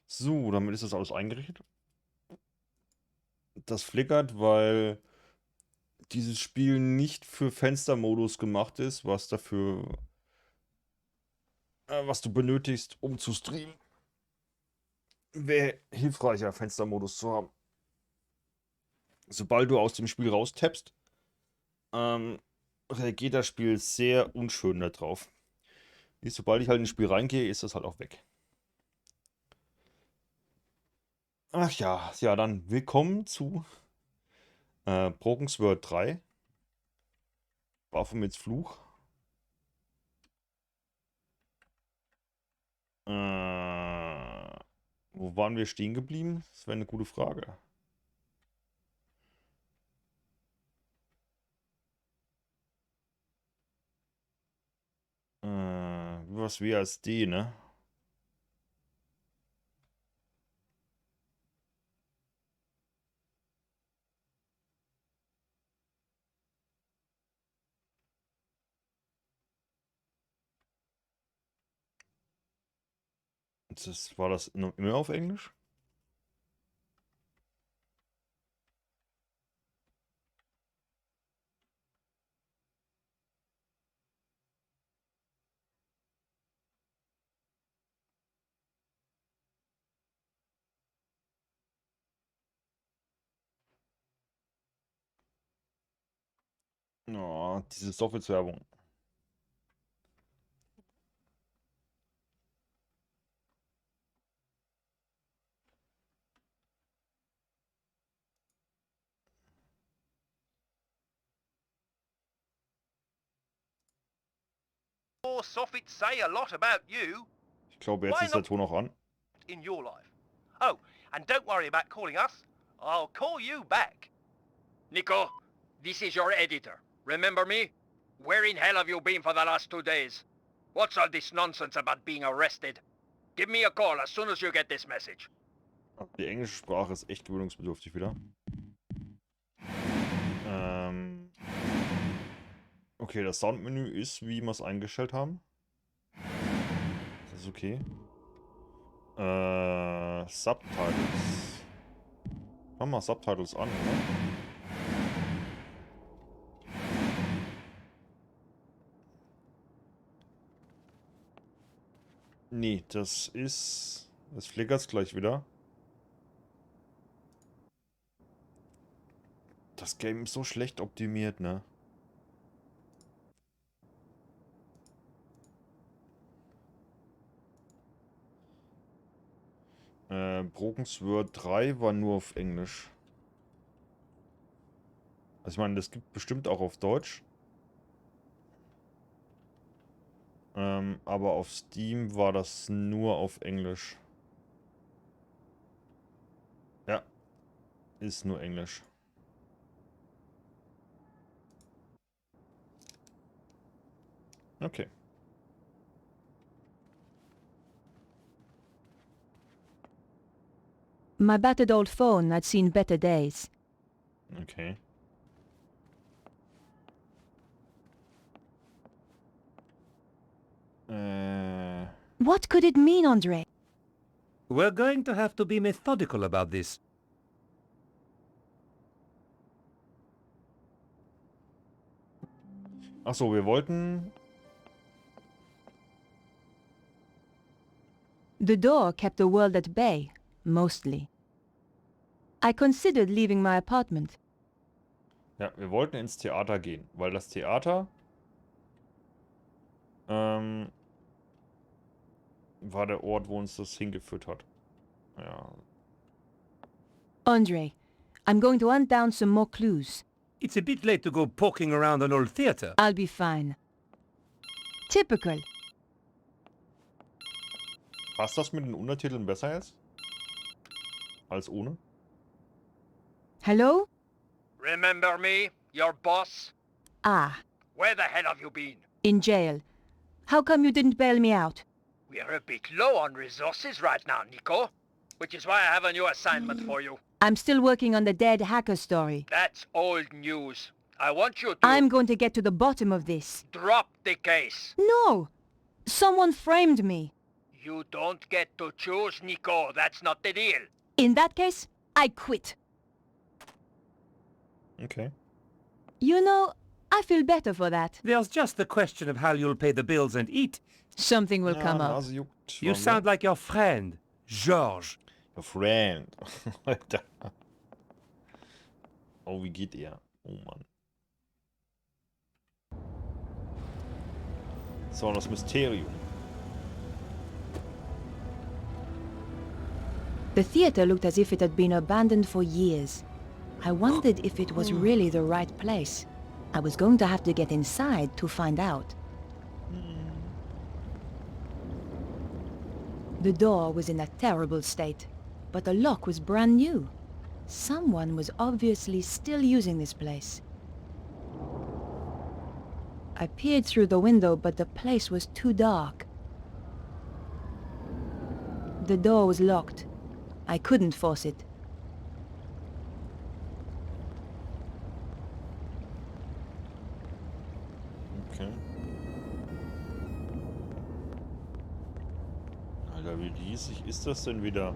So, damit ist das alles eingerichtet. Das flickert, weil dieses Spiel nicht für Fenstermodus gemacht ist, was du benötigst, um zu streamen. Wäre hilfreicher, Fenstermodus zu haben. Sobald du aus dem Spiel raustappst, ähm, reagiert das Spiel sehr unschön darauf. Sobald ich halt ins Spiel reingehe, ist das halt auch weg. Ach ja, ja, dann willkommen zu Broken's World 3. Baphomets Fluch. Wo waren wir stehen geblieben? Das wäre eine gute Frage. Was WASD, ne? War das immer auf Englisch? Oh, diese Software-Werbung. Soffits say a lot about you. Ich glaube, jetzt Why ist der not Ton auch an. in your life? Oh, and don't worry about calling us. I'll call you back. Nico, this is your editor. Remember me? Where in hell have you been for the last 2 days? What's all this nonsense about being arrested? Give me a call as soon as you get this message. Die englische Sprache ist echt gewöhnungsbedürftig wieder. Okay, das Soundmenü ist, wie wir es eingestellt haben. Das ist okay. Subtitles. Mach mal Subtitles an, oder? Nee, das ist... Das flickert gleich wieder. Das Game ist so schlecht optimiert, ne? Broken's World 3 war nur auf Englisch. Also ich meine, das gibt bestimmt auch auf Deutsch. Aber auf Steam war das nur auf Englisch. Ja, ist nur Englisch. Okay. My battered old phone had seen better days. Okay. What could it mean, Andre? We're going to have to be methodical about this. Achso, wir wollten... The door kept the world at bay, mostly. I considered leaving my apartment. Ja, wir wollten ins Theater gehen, weil das Theater... war der Ort, wo uns das hingeführt hat. Ja. Andre, I'm going to hunt down some more clues. It's a bit late to go poking around an old theater. I'll be fine. Typical. Passt das mit den Untertiteln besser jetzt? Als ohne? Hello? Remember me, your boss? Ah, Where the hell have you been? in jail. How come you didn't bail me out? We're a bit low on resources right now, Nico. Which is why I have a new assignment for you. I'm still working on the dead hacker story. That's old news. I want you to I'm going to get to the bottom of this. drop the case. No! Someone framed me. You don't get to choose, Nico. That's not the deal. In that case, I quit. Okay. You know, I feel better for that. There's just the question of how you'll pay the bills and eat. Something will Ja, come up. Nase juckt. You Warum sound like your friend, Georges. Your friend. Alter. Oh, wie geht er? Oh Mann. So, das Mysterium. The theater looked as if it had been abandoned for years. I wondered if it was really the right place. I was going to have to get inside to find out. The door was in a terrible state, but the lock was brand new. Someone was obviously still using this place. I peered through the window, but the place was too dark. The door was locked. I couldn't force it. Okay. Alter, wie riesig ist das denn wieder?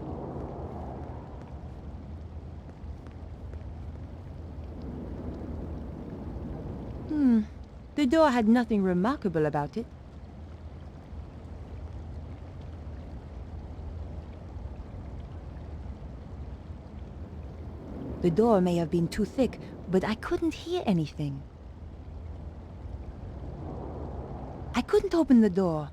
The door had nothing remarkable about it. The door may have been too thick, but I couldn't hear anything. I couldn't open the door.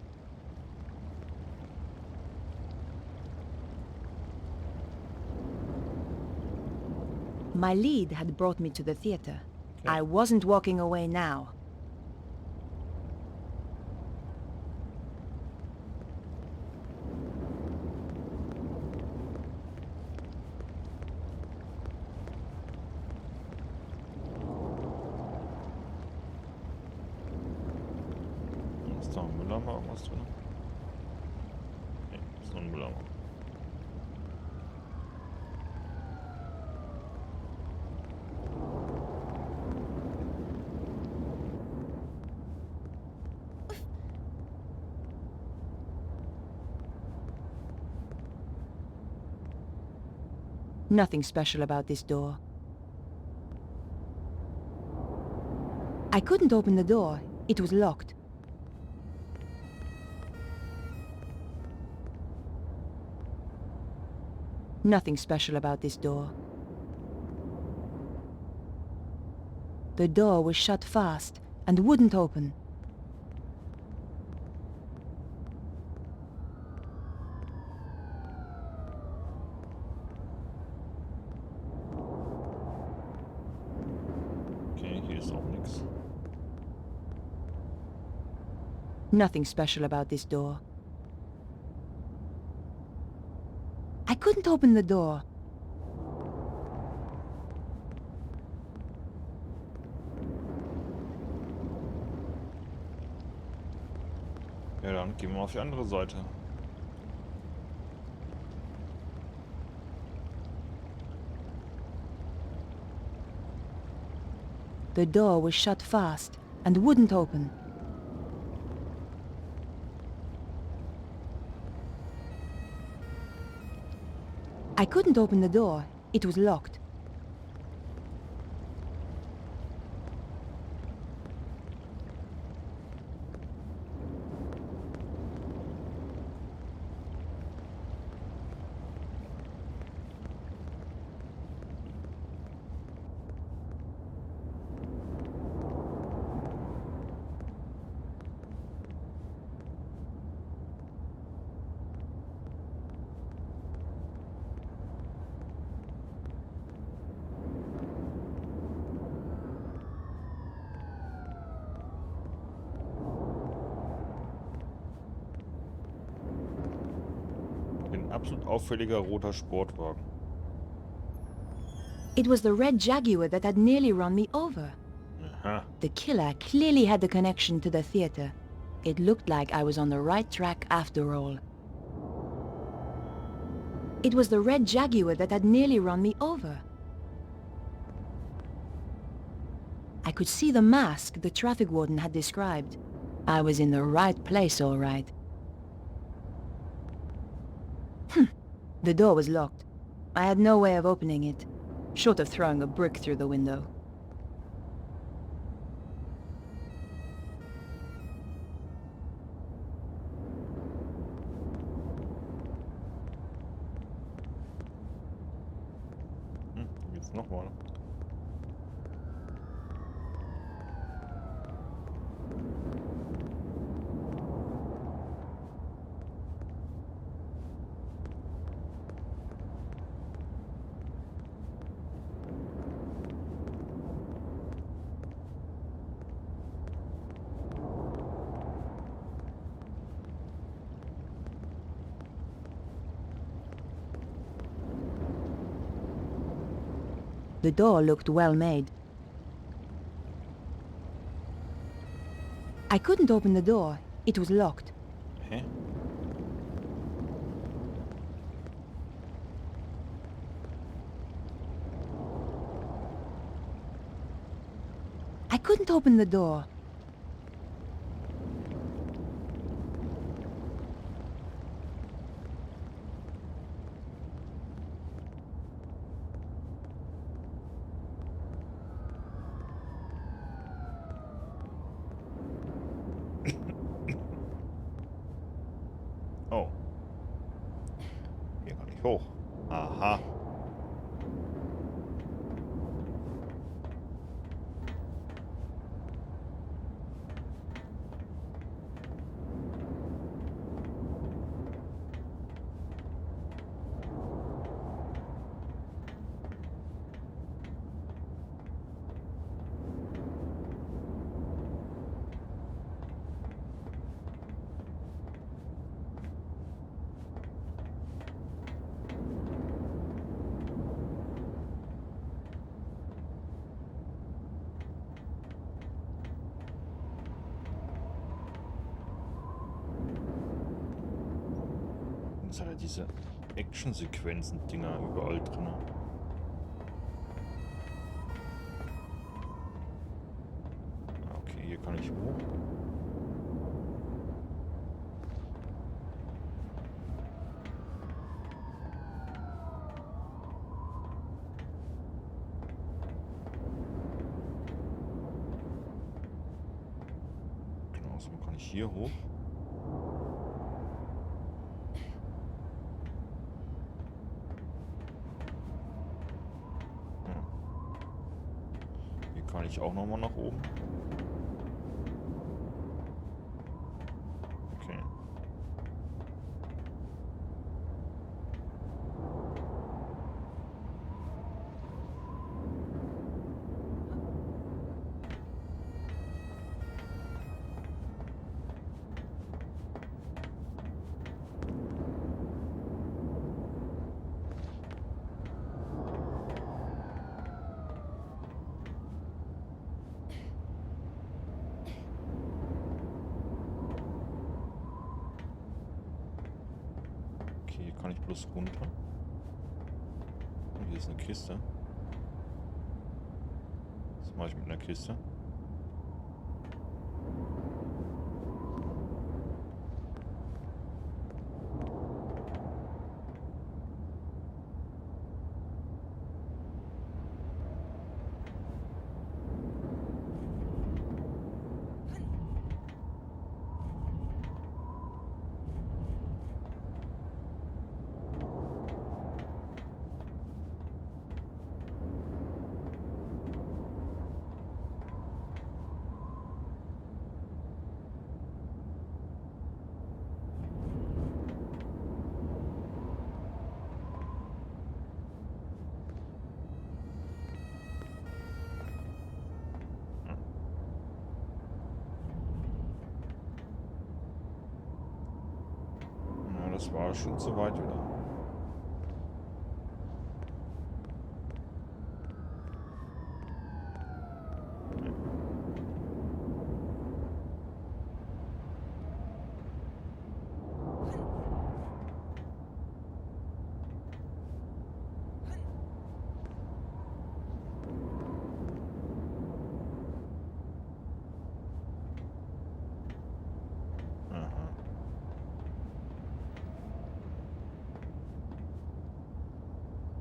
My lead had brought me to the theater. Okay. I wasn't walking away now. Ist da ein Mülleimer irgendwas drin? Nee, ist nur ein Mülleimer. Nothing special about this door. I couldn't open the door. It was locked. Nothing special about this door. The door was shut fast and wouldn't open. Okay, hier ist auch nichts. Nothing special about this door. I couldn't open the door. Ja, dann gehen wir auf die andere Seite. The door was shut fast and wouldn't open. I couldn't open the door. It was locked. Ein absolut auffälliger roter Sportwagen. It was the red Jaguar that had nearly run me over. Aha. The killer clearly had the connection to the theater. It looked like I was on the right track after all. It was the red Jaguar that had nearly run me over. I could see the mask the traffic warden had described. I was in the right place, all right. The door was locked. I had no way of opening it, short of throwing a brick through the window. Jetzt nochmal. The door looked well made. I couldn't open the door. It was locked. Hä? I couldn't open the door. Oh. Hier kann ich hoch. Aha. Jetzt hat er diese Action-Sequenzen-Dinger überall drin. Okay, hier kann ich hoch. Genau, so kann ich hier hoch. Kann ich auch nochmal nach oben? Okay. Hier kann ich bloß runter. Und hier ist eine Kiste. Was mache ich mit einer Kiste? Das war schon zu weit wieder.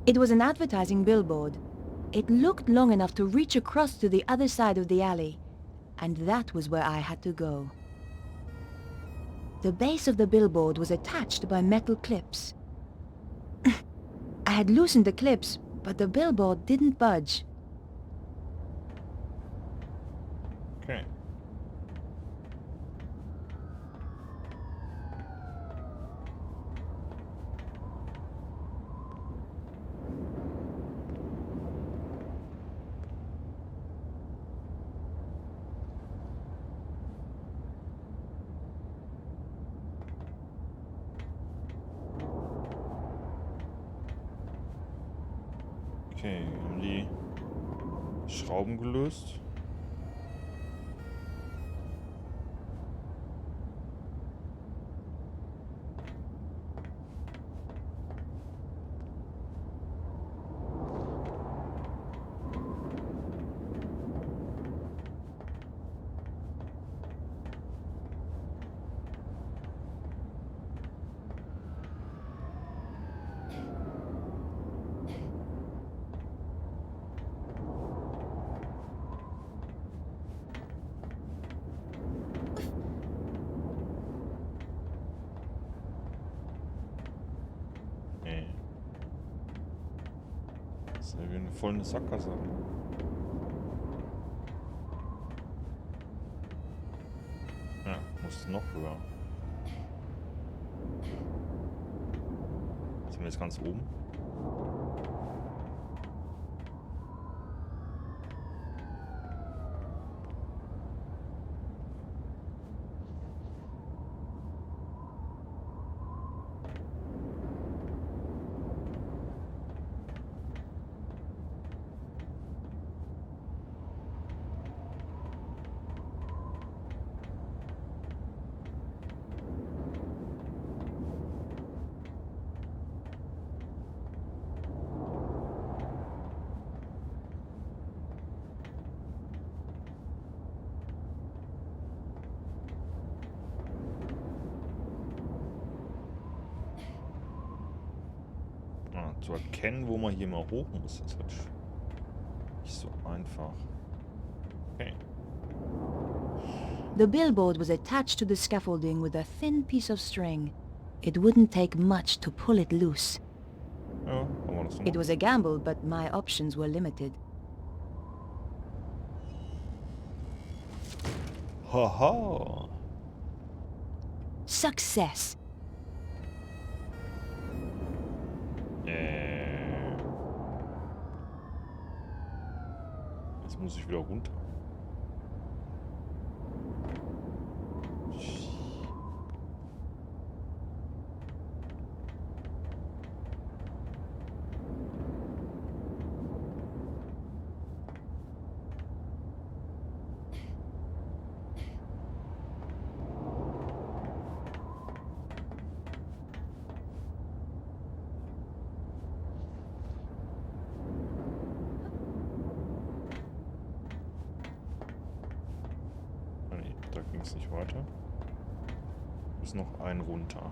It was an advertising billboard. It looked long enough to reach across to the other side of the alley, and that was where I had to go. The base of the billboard was attached by metal clips. I had loosened the clips, but the billboard didn't budge. Okay. Okay, haben die Schrauben gelöst. Nee. Das ist irgendwie eine volle Sackgasse. Ja, muss noch höher. Sind wir jetzt ganz oben? Zu erkennen, wo man hier mal hoch muss, ist halt nicht so einfach. Okay. The billboard was attached to the scaffolding with a thin piece of string. It wouldn't take much to pull it loose. Ja, haben wir das It was a gamble, but my options were limited. Haha. Success! Jetzt muss ich wieder runter. Da ging es nicht weiter. Ist noch ein runter.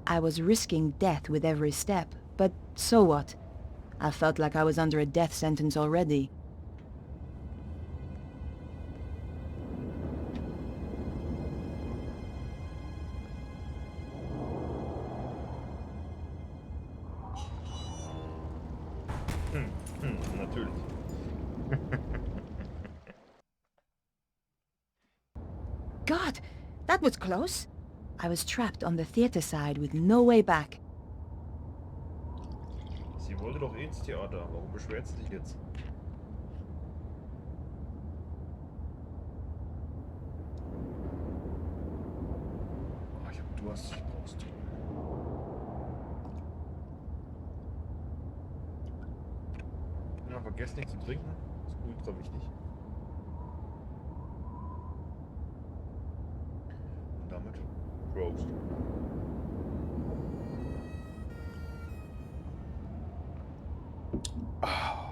I was risking death with every step, but so what? I felt like I was under a death sentence already. Natürlich. God, that was close. I was trapped on the theater side with no way back. Sie Die wollte doch eh ins Theater. Warum beschwert sie sich jetzt? Oh, ich hab Durst. Ich brauch's. Ja, vergesst nicht zu trinken. Das ist ultra wichtig. Und damit Prost. Ah.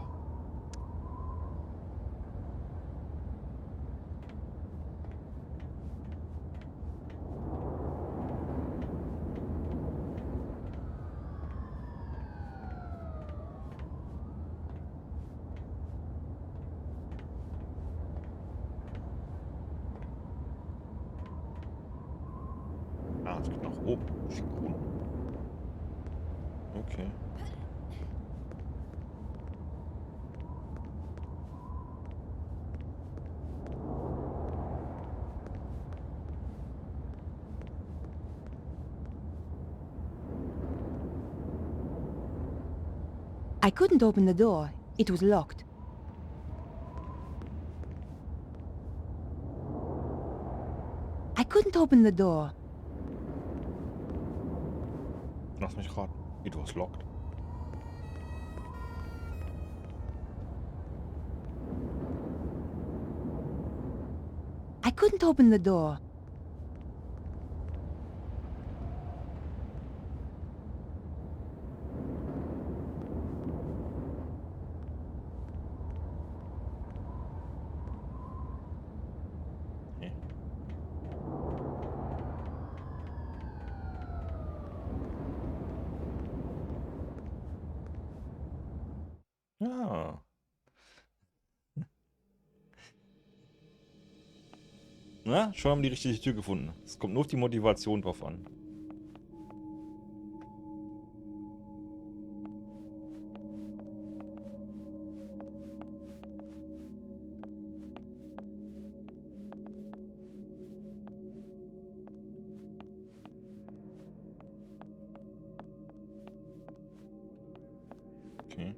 Ah, es geht nach oben. Okay. I couldn't open the door. It was locked. I couldn't open the door. Lass mich raten. It was locked. I couldn't open the door. Nee. Ja. Na, schon haben die richtige Tür gefunden. Es kommt nur auf die Motivation drauf an. Okay.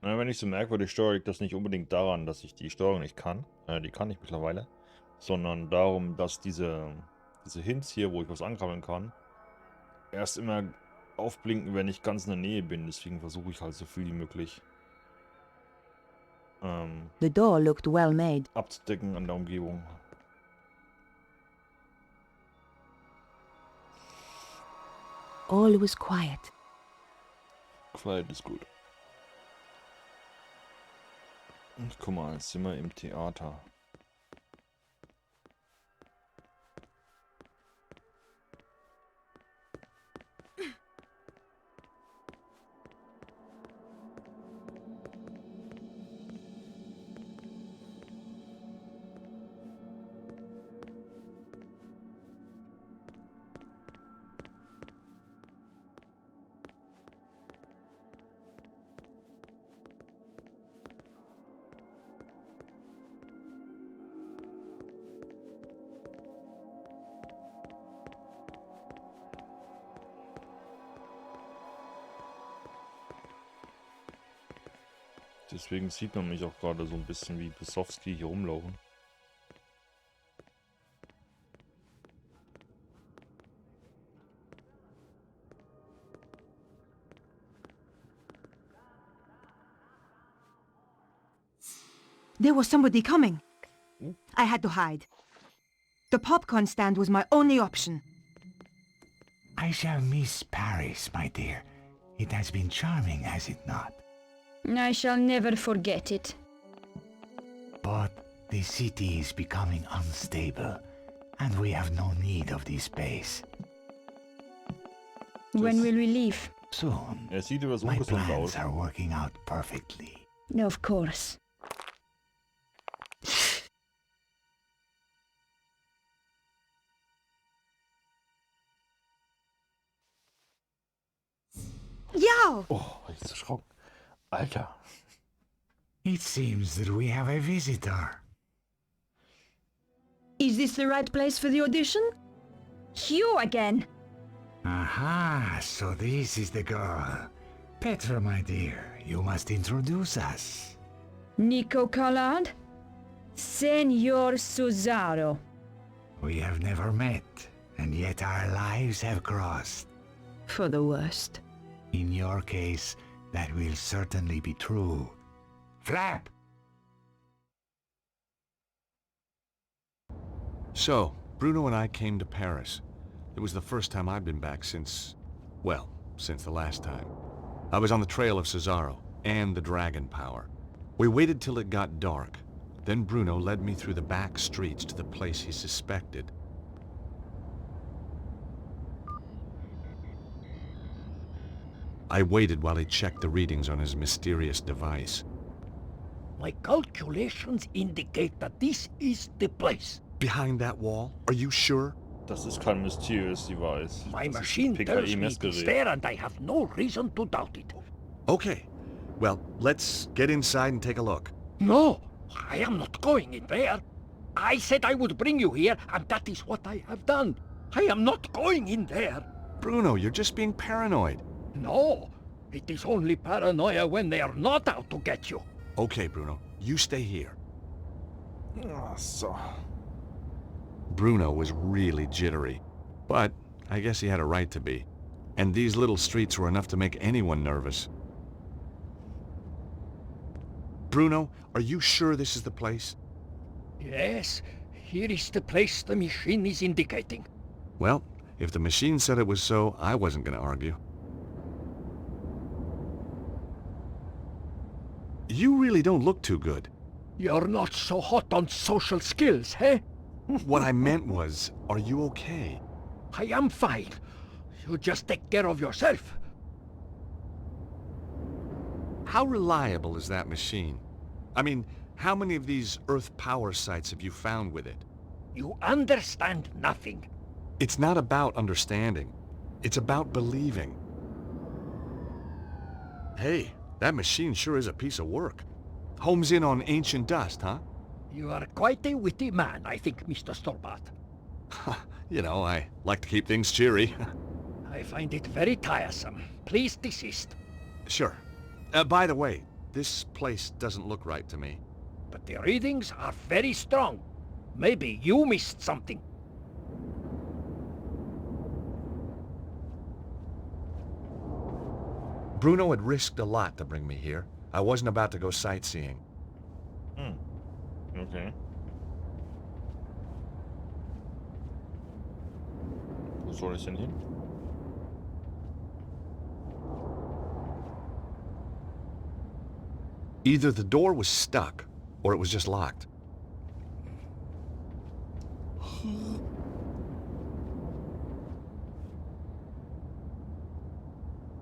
Na, wenn ich so merkwürdig steuere, liegt das nicht unbedingt daran, dass ich die Steuerung nicht kann. Die kann ich mittlerweile. Sondern darum, dass diese Hints hier, wo ich was ankrabbeln kann, erst immer aufblinken, wenn ich ganz in der Nähe bin. Deswegen versuche ich halt so viel wie möglich The door looked well made. abzudecken an der Umgebung. All was quiet. Quiet ist gut. Und guck mal, jetzt sind wir im Theater. Deswegen sieht man mich auch gerade so ein bisschen wie Besowski hier rumlaufen. There was somebody coming. I had to hide. The popcorn stand was my only option. I shall miss Paris, my dear. It has been charming, has it not? I shall never forget it. But the city is becoming unstable, and we have no need of this space. When will we leave? Soon. Er sieht etwas My ungesund plans aus. are working out perfectly. Of course. Yo! Oh, ich bin erschrocken. Alter. It seems that we have a visitor. Is this the right place for the audition? You again. Aha, so this is the girl. Petra, my dear, you must introduce us. Nico Collard? Senor Suzaro. We have never met, and yet our lives have crossed. For the worst. In your case, that will certainly be true. Flap! So, Bruno and I came to Paris. It was the first time I'd been back since the last time. I was on the trail of Cesaro and the dragon power. We waited till it got dark. Then Bruno led me through the back streets to the place he suspected. I waited while he checked the readings on his mysterious device. My calculations indicate that this is the place. Behind that wall? Are you sure? Das ist kein Mysterious Device. My Das ist machine ein tells me it's PKI-Messgerät. there and I have no reason to doubt it. Okay. Well, let's get inside and take a look. No, I am not going in there. I said I would bring you here, and that is what I have done. I am not going in there. Bruno, you're just being paranoid. No, it is only paranoia when they are not out to get you. Okay, Bruno, you stay here. Ach so. Bruno was really jittery, but I guess he had a right to be. And these little streets were enough to make anyone nervous. Bruno, are you sure this is the place? Yes, here is the place the machine is indicating. Well, if the machine said it was so, I wasn't going to argue. You really don't look too good. You're not so hot on social skills, eh? What I meant was, are you okay? I am fine. You just take care of yourself. How reliable is that machine? I mean, how many of these Earth power sites have you found with it? You understand nothing. It's not about understanding. It's about believing. Hey, that machine sure is a piece of work. Homes in on ancient dust, huh? You are quite a witty man, I think, Mr. Stolbart. You know, I like to keep things cheery. I find it very tiresome. Please desist. Sure. By the way, this place doesn't look right to me. But the readings are very strong. Maybe you missed something. Bruno had risked a lot to bring me here. I wasn't about to go sightseeing. Okay. Wo soll ich denn hin? Either the door was stuck, or it was just locked.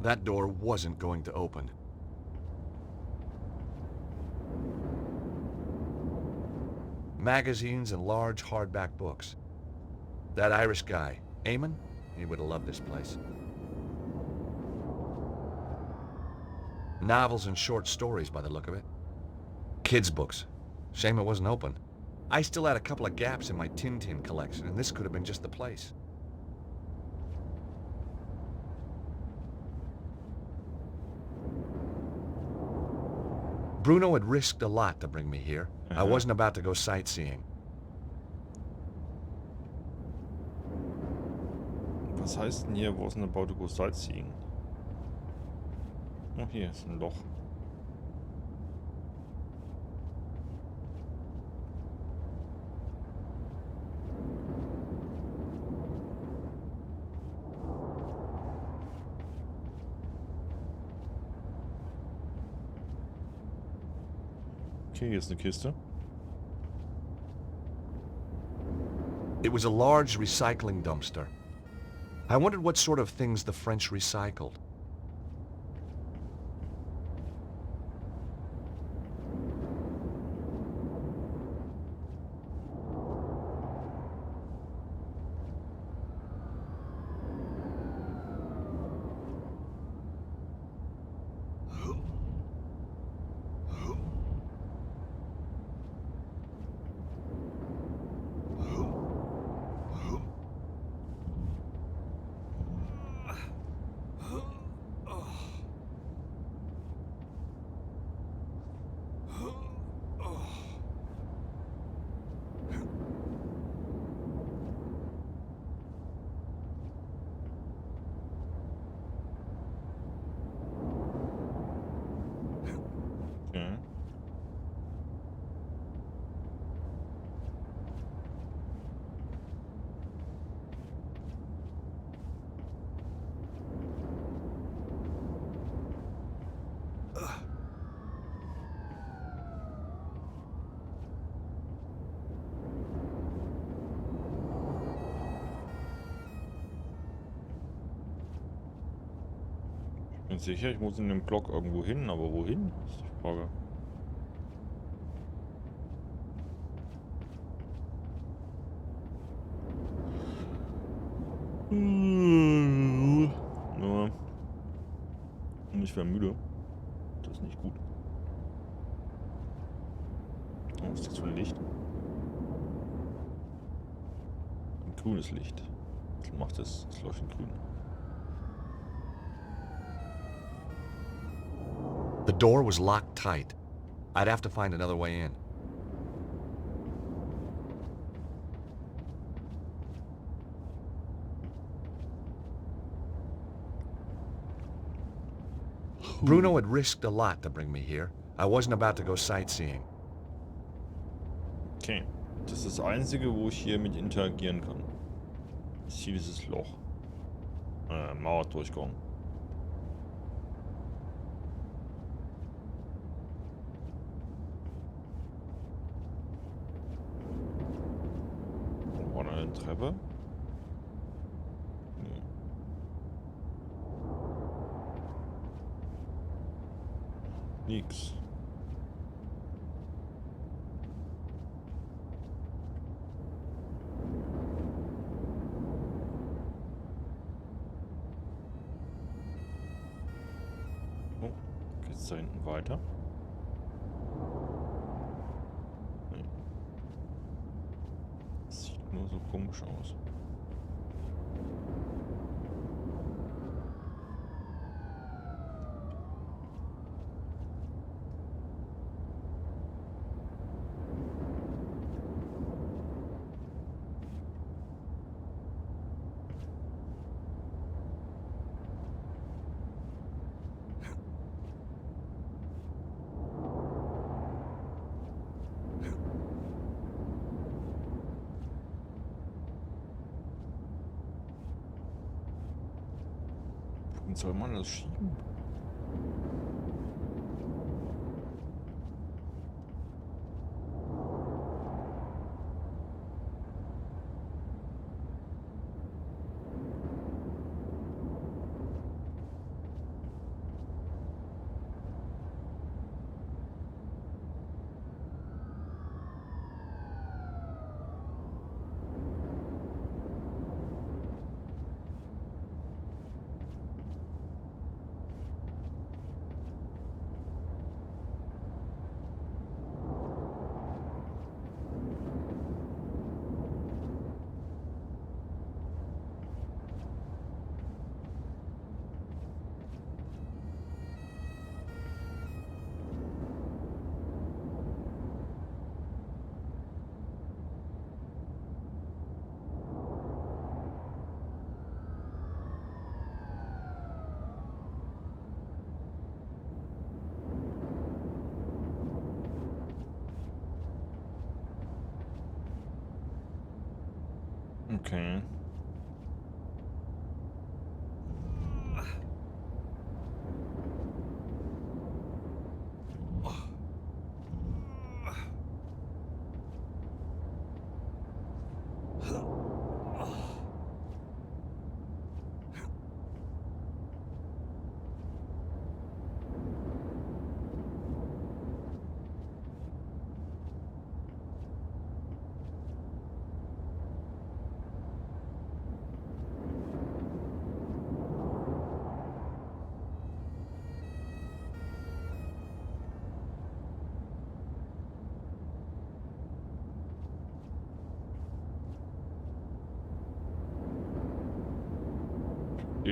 That door wasn't going to open. Magazines and large hardback books. That Irish guy, Eamon, he would have loved this place. Novels and short stories by the look of it. Kids' books. Shame it wasn't open. I still had a couple of gaps in my Tintin collection, and this could have been just the place. Bruno had risked a lot to bring me here. I wasn't about to go sightseeing. Was heißt denn hier, wasn't about to go sightseeing? Oh, hier ist ein Loch. Okay, hier ist eine Kiste. It was a large recycling dumpster. I wondered what sort of things the French recycled. Bin sicher, ich muss in dem Block irgendwo hin, aber wohin? Ist die Frage. Nur, ich werde müde. Das ist nicht gut. Oh, was ist das für ein Licht? Ein grünes Licht. Was macht das? Es leuchtet grün. The door was locked tight. I'd have to find another way in. Bruno had risked a lot to bring me here. I wasn't about to go sightseeing. Okay. Das ist das Einzige, wo ich hier mit interagieren kann. Ich sehe dieses Loch. Mauerdurchgang. War da eine Treppe? Nee. Nix. Oh, geht's da hinten weiter? Nee. Sieht nur so komisch aus. Wohin soll man das schieben? Okay.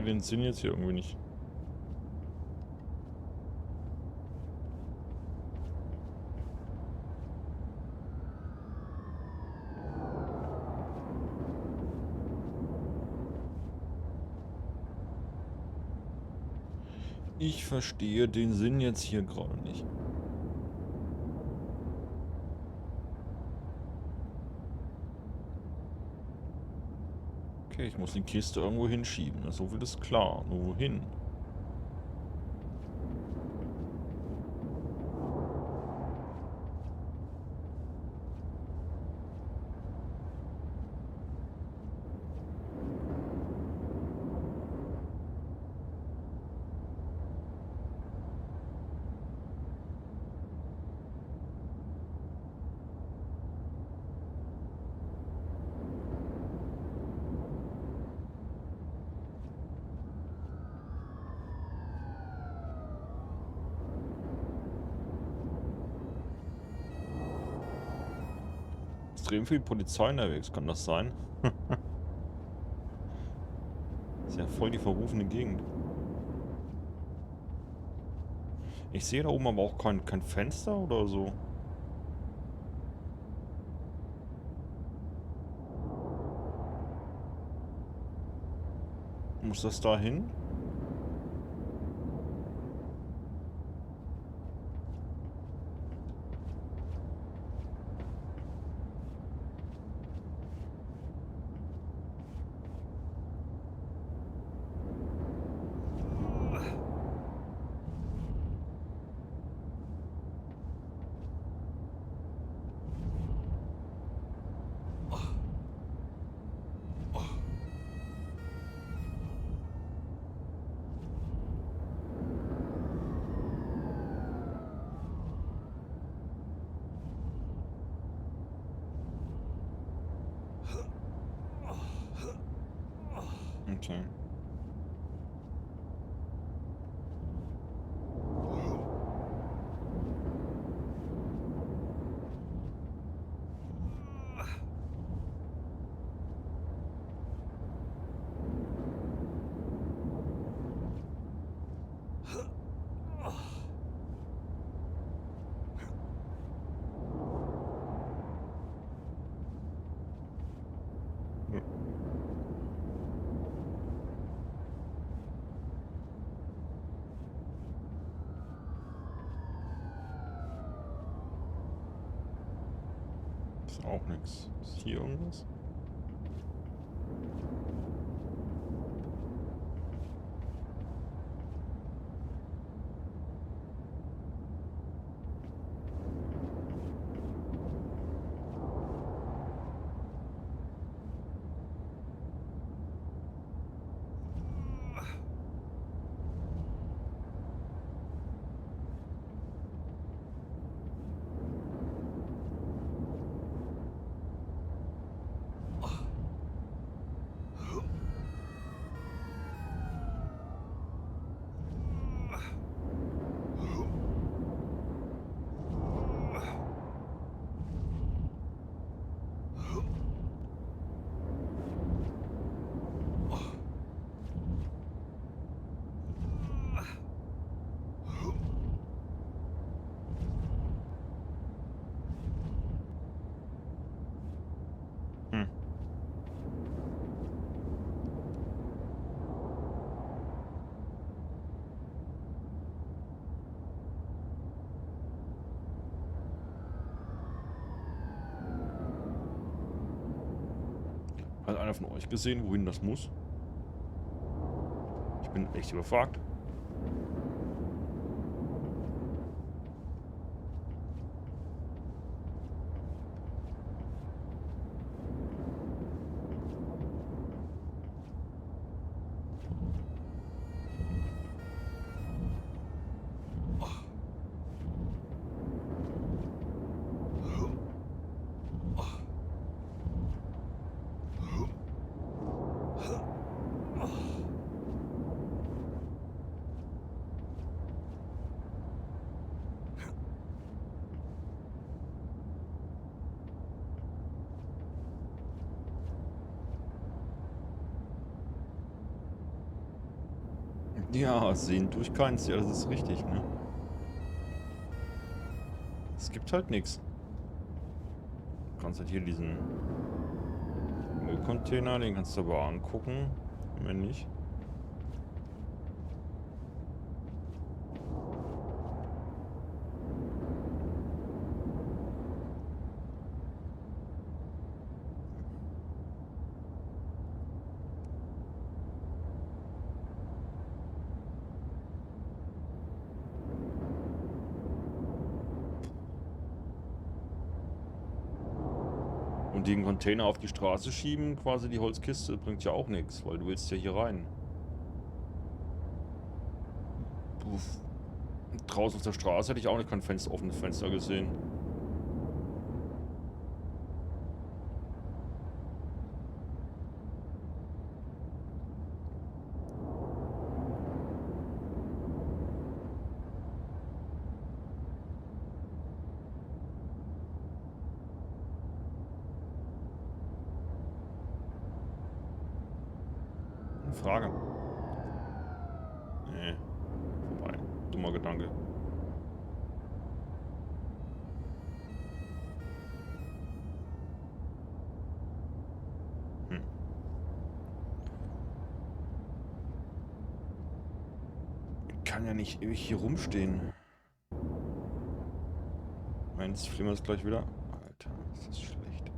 Den Sinn jetzt hier irgendwie nicht. Ich verstehe den Sinn jetzt hier gerade nicht. Okay, ich muss die Kiste irgendwo hinschieben. So viel ist klar. Nur wohin? extrem viel Polizei unterwegs, kann das sein? Ist ja voll die verrufene Gegend. Ich sehe da oben aber auch kein Fenster oder so. Muss das da hin? Okay. Ist auch nichts. Ist hier irgendwas? Hm. Hat einer von euch gesehen, wohin das muss? Ich bin echt überfragt. Ja, sehen durch keins. Ja, das ist richtig, ne? Es gibt halt nichts. Du kannst halt hier diesen Müllcontainer, den kannst du aber angucken. Wenn nicht. Und den Container auf die Straße schieben, quasi die Holzkiste, bringt ja auch nichts, weil du willst ja hier rein. Draußen auf der Straße hätte ich auch nicht kein Fenster, offenes Fenster gesehen. Frage. Nee. Vorbei. Dummer Gedanke. Hm. Ich kann ja nicht ewig hier rumstehen. Meins flimmert es gleich wieder. Alter, das ist schlecht.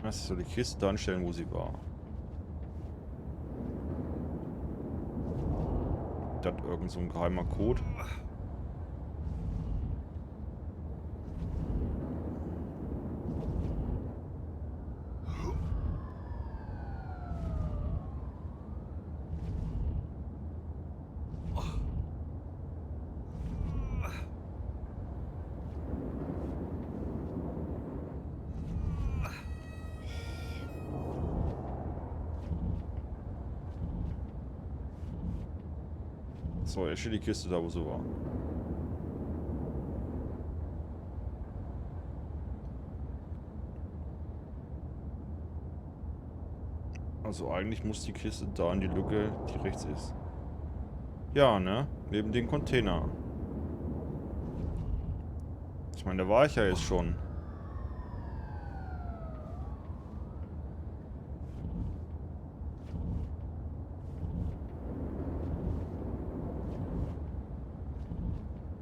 Das soll die Kiste da anstellen, wo sie war. Das irgend so ein geheimer Code. So, jetzt steht die Kiste da, wo sie war. Also eigentlich muss die Kiste da in die Lücke, die rechts ist. Ja, ne? Neben dem Container. Ich meine, da war ich ja jetzt schon.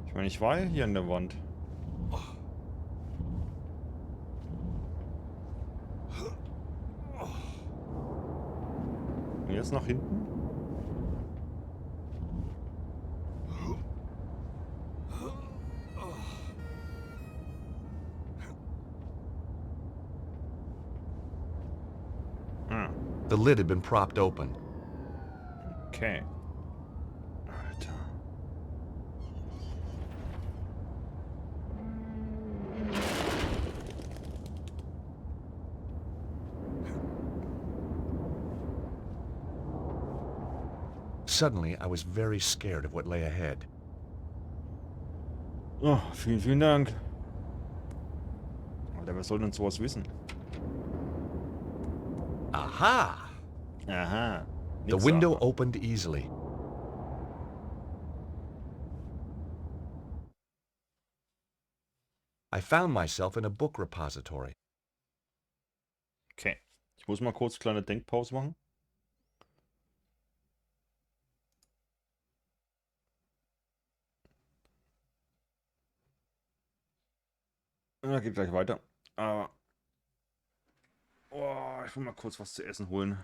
Ich meine, ich war ja hier an der Wand. Und jetzt nach hinten? Ah, The lid had been propped open. okay. Alter. Suddenly, I was very scared of what lay ahead. Oh, vielen, vielen Dank. Alter, wer soll denn sowas wissen? Aha! Aha. The Nix window sagen. opened easily. I found myself in a book repository. Okay. Ich muss mal kurz eine kleine Denkpause machen. Geht gleich weiter. Aber. Oh, ich will mal kurz was zu essen holen.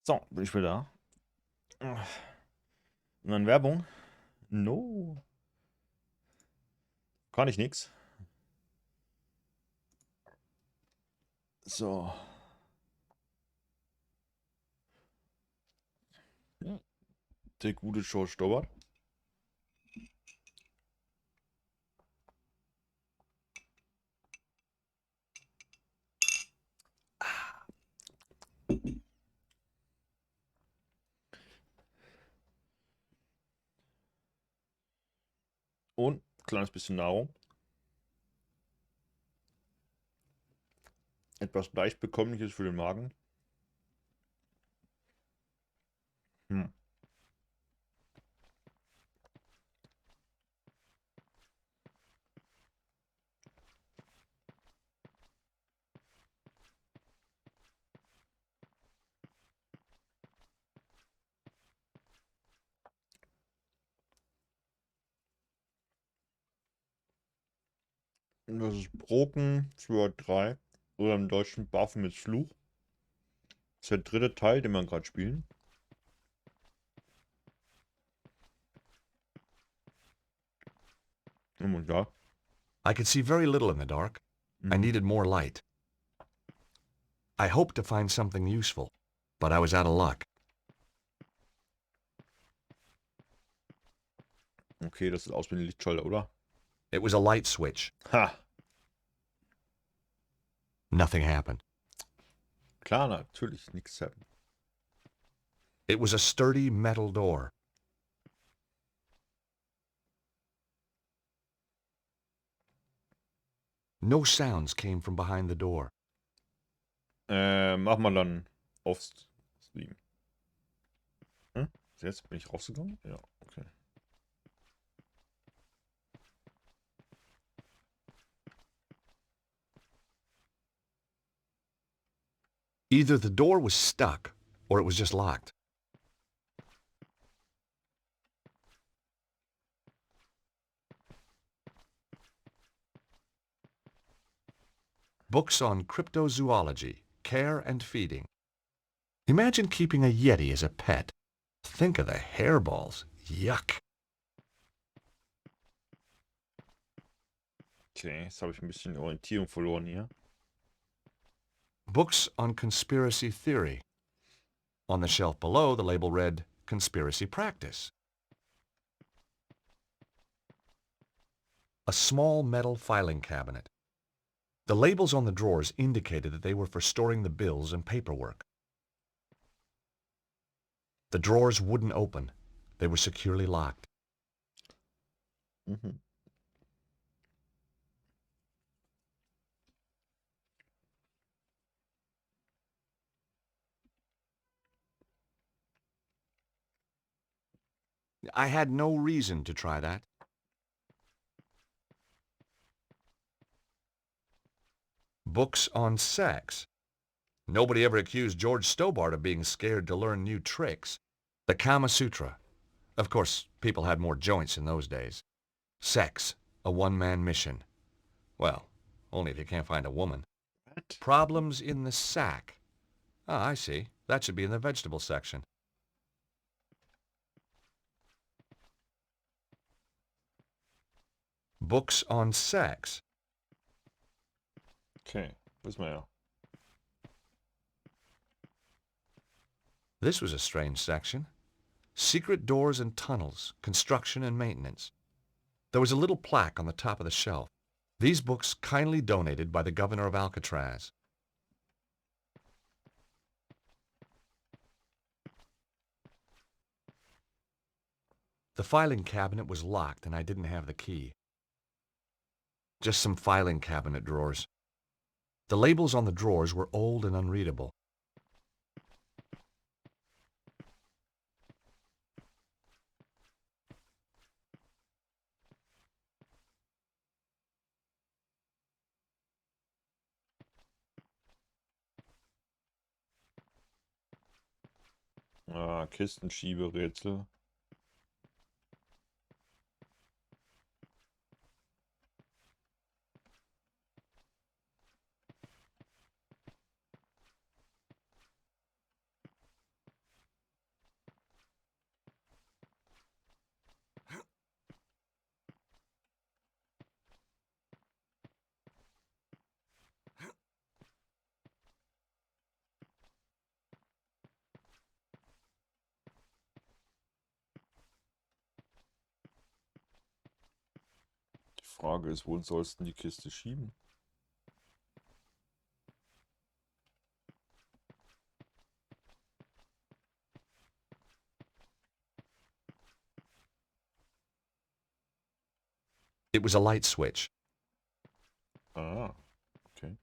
So, bin ich wieder da. Und dann Werbung. No. Kann ich nix. So. Ja. Der gute George Stobart. Und ein kleines bisschen Nahrung. Etwas leicht bekömmliches für den Magen. Hm. Das ist Broken für 3. Oder im Deutschen Baphomets Fluch. Das ist der dritte Teil, den wir gerade spielen. Und ja. I could see very little in the dark. I needed more light. I hoped to find something useful, but I was out of luck. Okay, das sieht aus wie ein Lichtschalter, oder? It was a light switch. Ha! Nothing happened. Klar, natürlich, nichts happen. It was a sturdy metal door. No sounds came from behind the door. Mach mal dann auf Stream. Hm? Jetzt bin ich rausgegangen? Ja, okay. Either the door was stuck, or it was just locked. Books on cryptozoology, care and feeding. Imagine keeping a yeti as a pet. Think of the hairballs. Yuck. Okay, jetzt habe ich ein bisschen Orientierung verloren hier. Books on conspiracy theory. On the shelf below, the label read, Conspiracy Practice. A small metal filing cabinet. The labels on the drawers indicated that they were for storing the bills and paperwork. The drawers wouldn't open. They were securely locked. Mhm. I had no reason to try that. Books on sex. Nobody ever accused George Stobart of being scared to learn new tricks. The Kama Sutra. Of course, people had more joints in those days. Sex, a one-man mission. Well, only if you can't find a woman. What? Problems in the sack. Ah, I see. That should be in the vegetable section. Books on sex. Okay, wissen wir ja. This was a strange section. Secret doors and tunnels, construction and maintenance. There was a little plaque on the top of the shelf. These books kindly donated by the governor of Alcatraz. The filing cabinet was locked and I didn't have the key. Just some filing cabinet drawers. The labels on the drawers were old and unreadable. Ah, Kistenschieberätsel. Frage ist, wohin sollst du die Kiste schieben? It was a light switch. Ah, okay.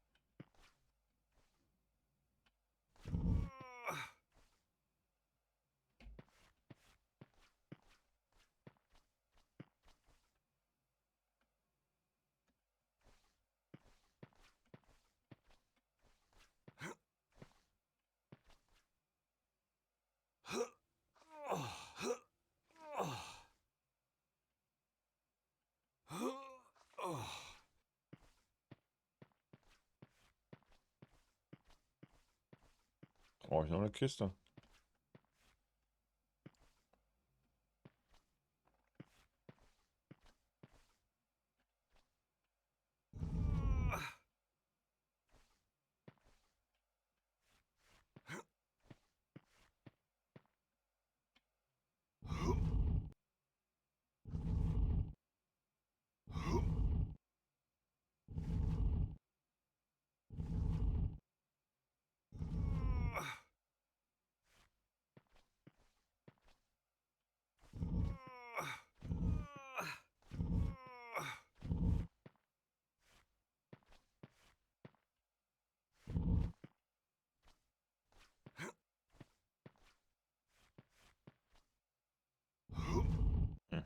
Brauche ich noch eine Kiste?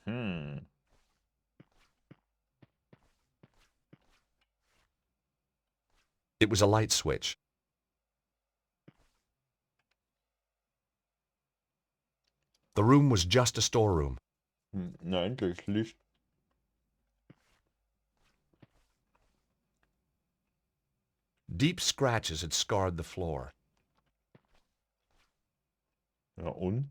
Mhm. It was a light switch. The room was just a storeroom. Na, endlich Licht. Deep scratches had scarred the floor. Ja, und?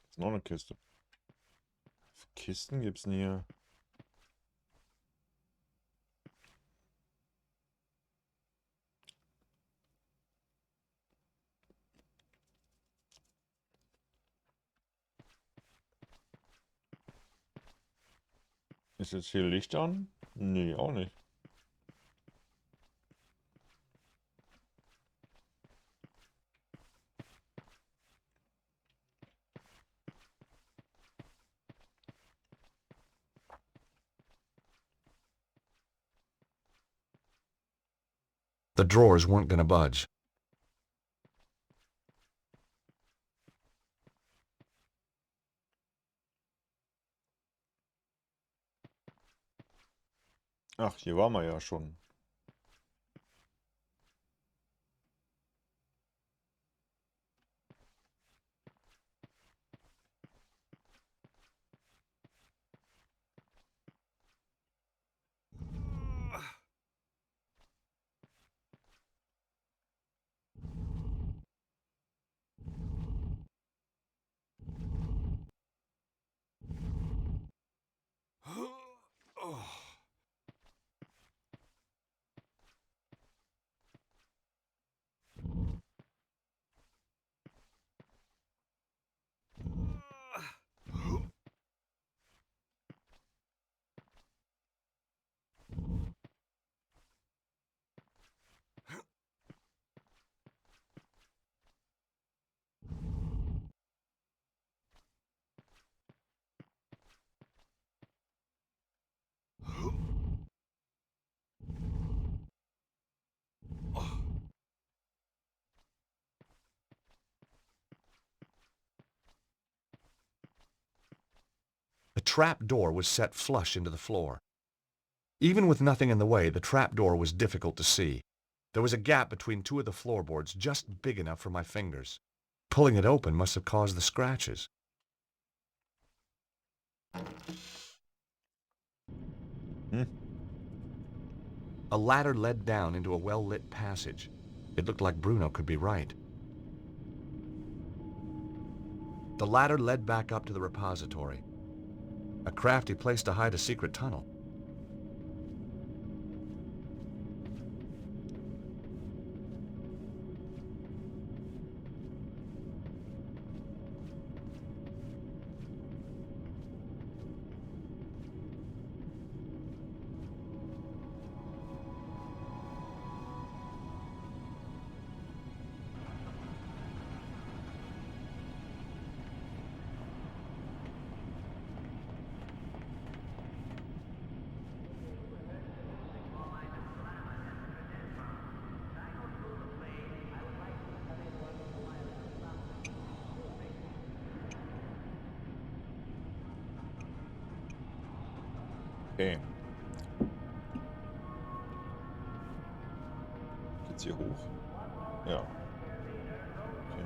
Ist noch eine Kiste. Kisten gibt's denn hier? Ist jetzt hier Licht an? Nee, auch nicht. The drawers weren't going to budge. Ach, hier waren wir ja schon. The trap door was set flush into the floor. Even with nothing in the way, the trap door was difficult to see. There was a gap between two of the floorboards just big enough for my fingers. Pulling it open must have caused the scratches. Hm. A ladder led down into a well-lit passage. It looked like Bruno could be right. The ladder led back up to the repository. A crafty place to hide a secret tunnel. Okay. Geht's hier hoch? Ja. Okay.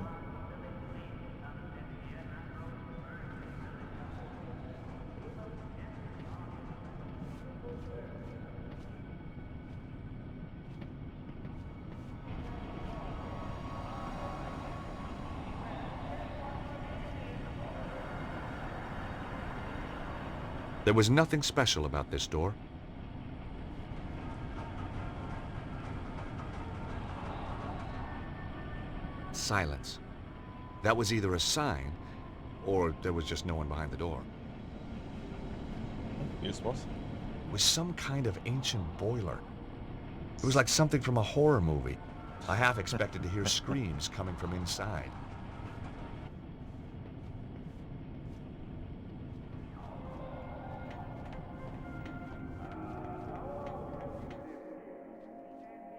There was nothing special about this door. Silence. That was either a sign, or there was just no one behind the door. Hier ist was. It was some kind of ancient boiler. It was like something from a horror movie. I half expected to hear screams coming from inside.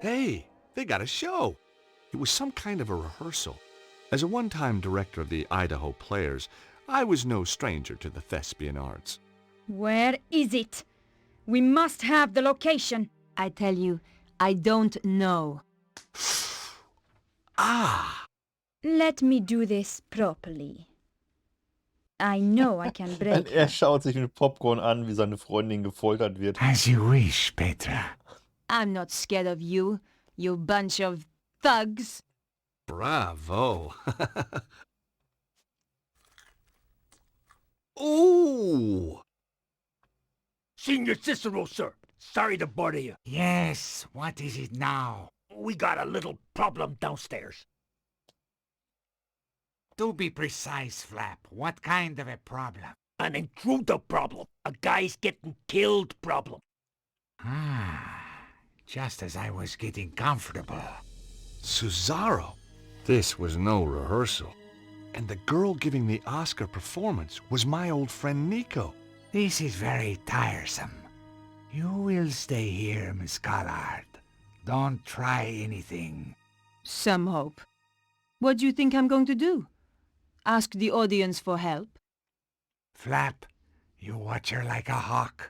Hey, they got a show. It was some kind of a rehearsal. As a one-time director of the Idaho Players, I was no stranger to the thespian arts. Where is it? We must have the location. I tell you, I don't know. Ah! Let me do this properly. I know I can Und break er her. schaut sich mit Popcorn an, wie seine Freundin gefoltert wird. As you wish, Petra. I'm not scared of you, you bunch of thugs. Bravo! Ooh! Senior Cicero, sir. Sorry to bother you. Yes, what is it now? We got a little problem downstairs. Do be precise, Flap. What kind of a problem? An intruder problem. A guy's getting killed problem. Ah, just as I was getting comfortable. Cesaro! This was no rehearsal. And the girl giving the Oscar performance was my old friend Nico. This is very tiresome. You will stay here, Miss Collard. Don't try anything. Some hope. What do you think I'm going to do? Ask the audience for help? Flap, you watch her like a hawk.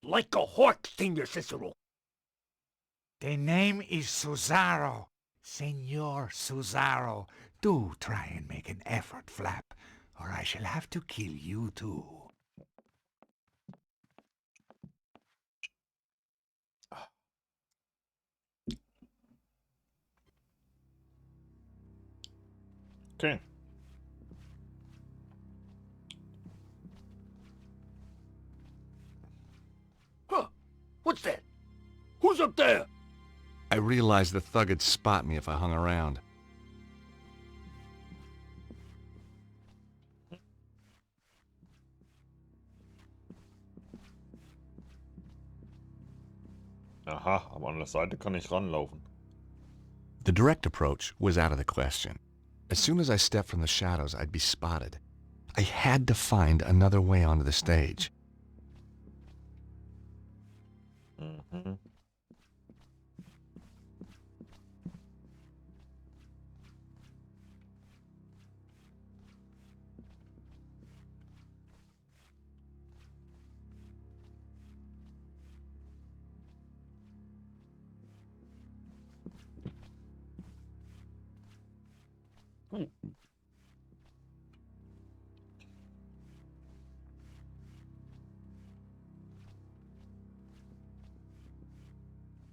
Like a hawk, Senior Cicero. The name is Cesaro. Senor Cesaro. Do try and make an effort, Flap, or I shall have to kill you too. Okay. Huh. What's that? Who's up there? I realized the thug would spot me if I hung around. Aha, aber an der Seite kann ich ranlaufen. The direct approach was out of the question. As soon as I stepped from the shadows, I'd be spotted. I had to find another way onto the stage. Mhm.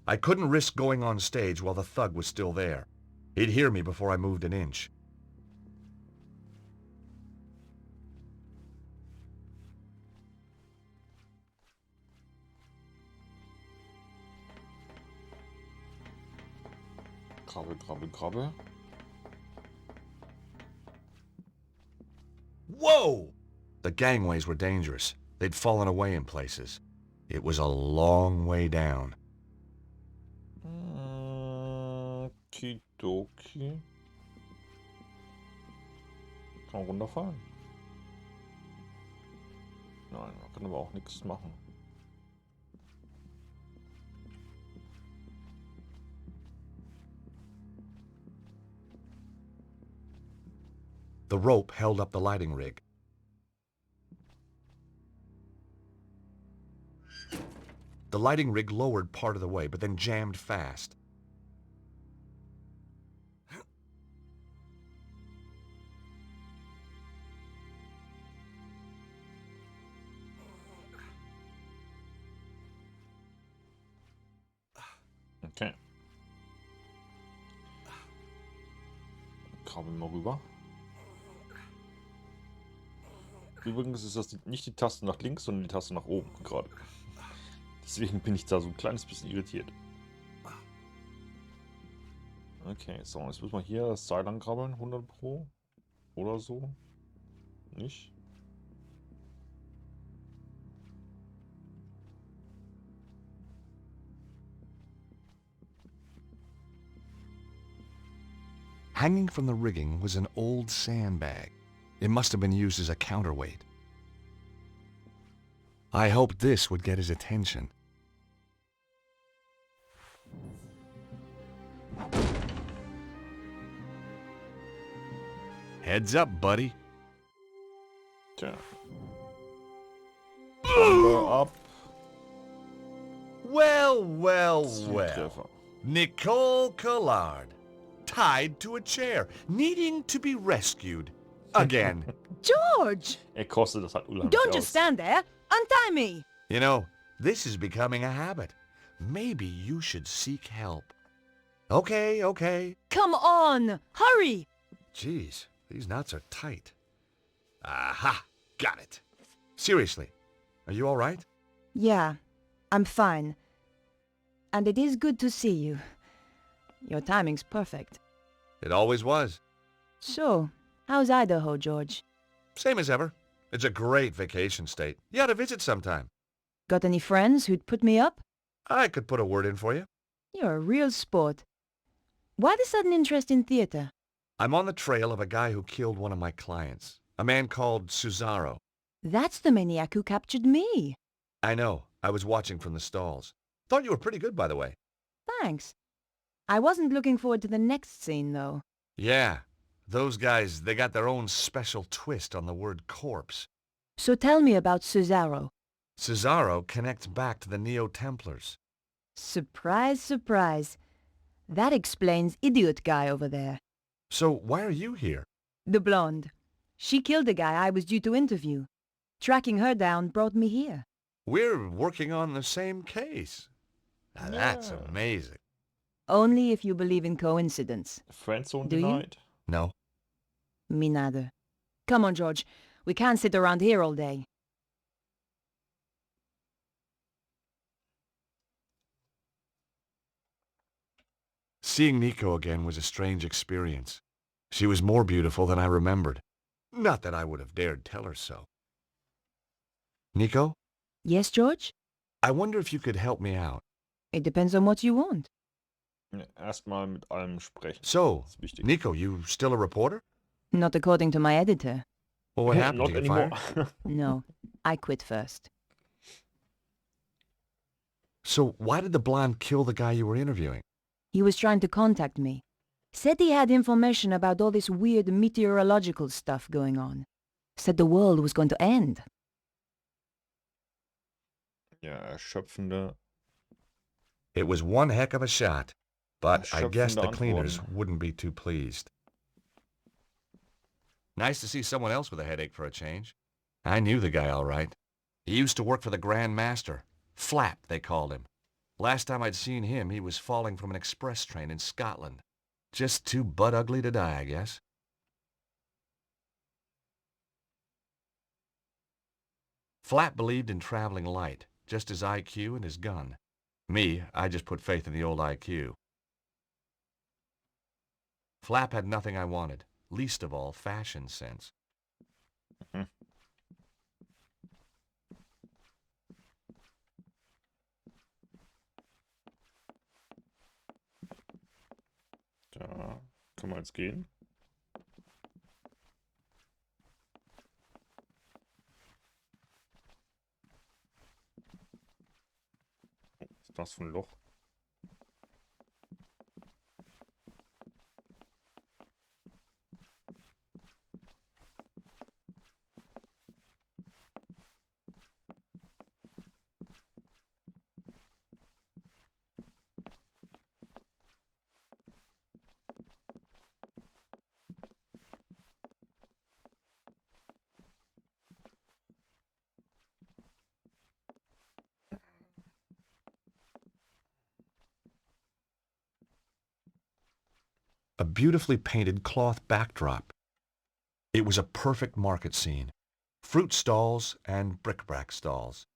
I couldn't risk going on stage while the thug was still there. He'd hear me before I moved an inch. Krabbel, krabbel, krabbel. Whoa! The gangways were dangerous. They'd fallen away in places. It was a long way down. Okidoki. Kann man runterfahren? Nein, man kann aber auch nichts machen. The rope held up the lighting rig. The lighting rig lowered part of the way, but then jammed fast. Okay. Krabbeln wir rüber. Übrigens ist das nicht die Taste nach links, sondern die Taste nach oben gerade. Deswegen bin ich da so ein kleines bisschen irritiert. Okay, so, jetzt müssen wir hier das Seil ankrabbeln, 100 Pro. Oder so. Nicht? Hanging from the rigging was an old sandbag. It must have been used as a counterweight. I hoped this would get his attention. Heads up, buddy. Tja. Bombe ab. Well, well, well. Zieltreffer. Nicole Collard, tied to a chair, needing to be rescued. Again. George! Kostet das halt unheimlich Don't just aus. stand there. Untie me. You know, this is becoming a habit. Maybe you should seek help. Okay, okay. Come on. Hurry. Jeez, these knots are tight. Aha! Got it. Seriously, are you all right? Yeah, I'm fine. And it is good to see you. Your timing's perfect. It always was. So, how's Idaho, George? Same as ever. It's a great vacation state. You ought to visit sometime. Got any friends who'd put me up? I could put a word in for you. You're a real sport. Why the sudden interest in theater? I'm on the trail of a guy who killed one of my clients. A man called Cesaro. That's the maniac who captured me. I know. I was watching from the stalls. Thought you were pretty good, by the way. Thanks. I wasn't looking forward to the next scene, though. Yeah. Those guys, they got their own special twist on the word corpse. So tell me about Cesaro. Cesaro connects back to the Neo-Templars. Surprise, surprise. That explains idiot guy over there. So why are you here? The blonde. She killed the guy I was due to interview. Tracking her down brought me here. We're working on the same case. Now that's Yeah. amazing. Only if you believe in coincidence. Friendzone Do you? denied. No. Me neither. Come on, George. We can't sit around here all day. Seeing Nico again was a strange experience. She was more beautiful than I remembered. Not that I would have dared tell her so. Nico, Yes, George? I wonder if you could help me out. It depends on what you want. Ja, erstmal mit allem sprechen. So, Das ist wichtig. Nico, you still a reporter? Not according to my editor. Well, what happened? Not Did you get anymore. fired? No, I quit first. So why did the blonde kill the guy you were interviewing? He was trying to contact me. Said he had information about all this weird meteorological stuff going on. Said the world was going to end. Ja, erschöpfende. It was one heck of a shot, but I guess the Erschöpfende cleaners Antworten. wouldn't be too pleased. Nice to see someone else with a headache for a change. I knew the guy all right. He used to work for the Grand Master. Flap, they called him. Last time I'd seen him, he was falling from an express train in Scotland. Just too butt ugly to die, I guess. Flap believed in traveling light, just his IQ and his gun. Me, I just put faith in the old IQ. Flap had nothing I wanted, least of all fashion sense. Mhm. Da kann man jetzt gehen. Was ist das für ein Loch? A beautifully painted cloth backdrop. It was a perfect market scene. Fruit stalls and bric-a-brac stalls.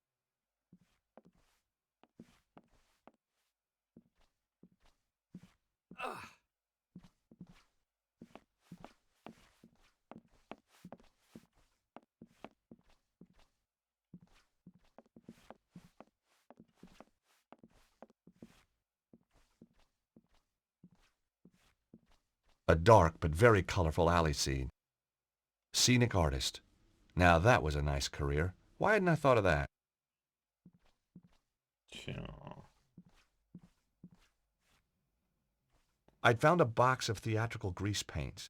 A dark but very colorful alley scene. Scenic artist. Now that was a nice career. Why hadn't I thought of that? Tja. I'd found a box of theatrical grease paints.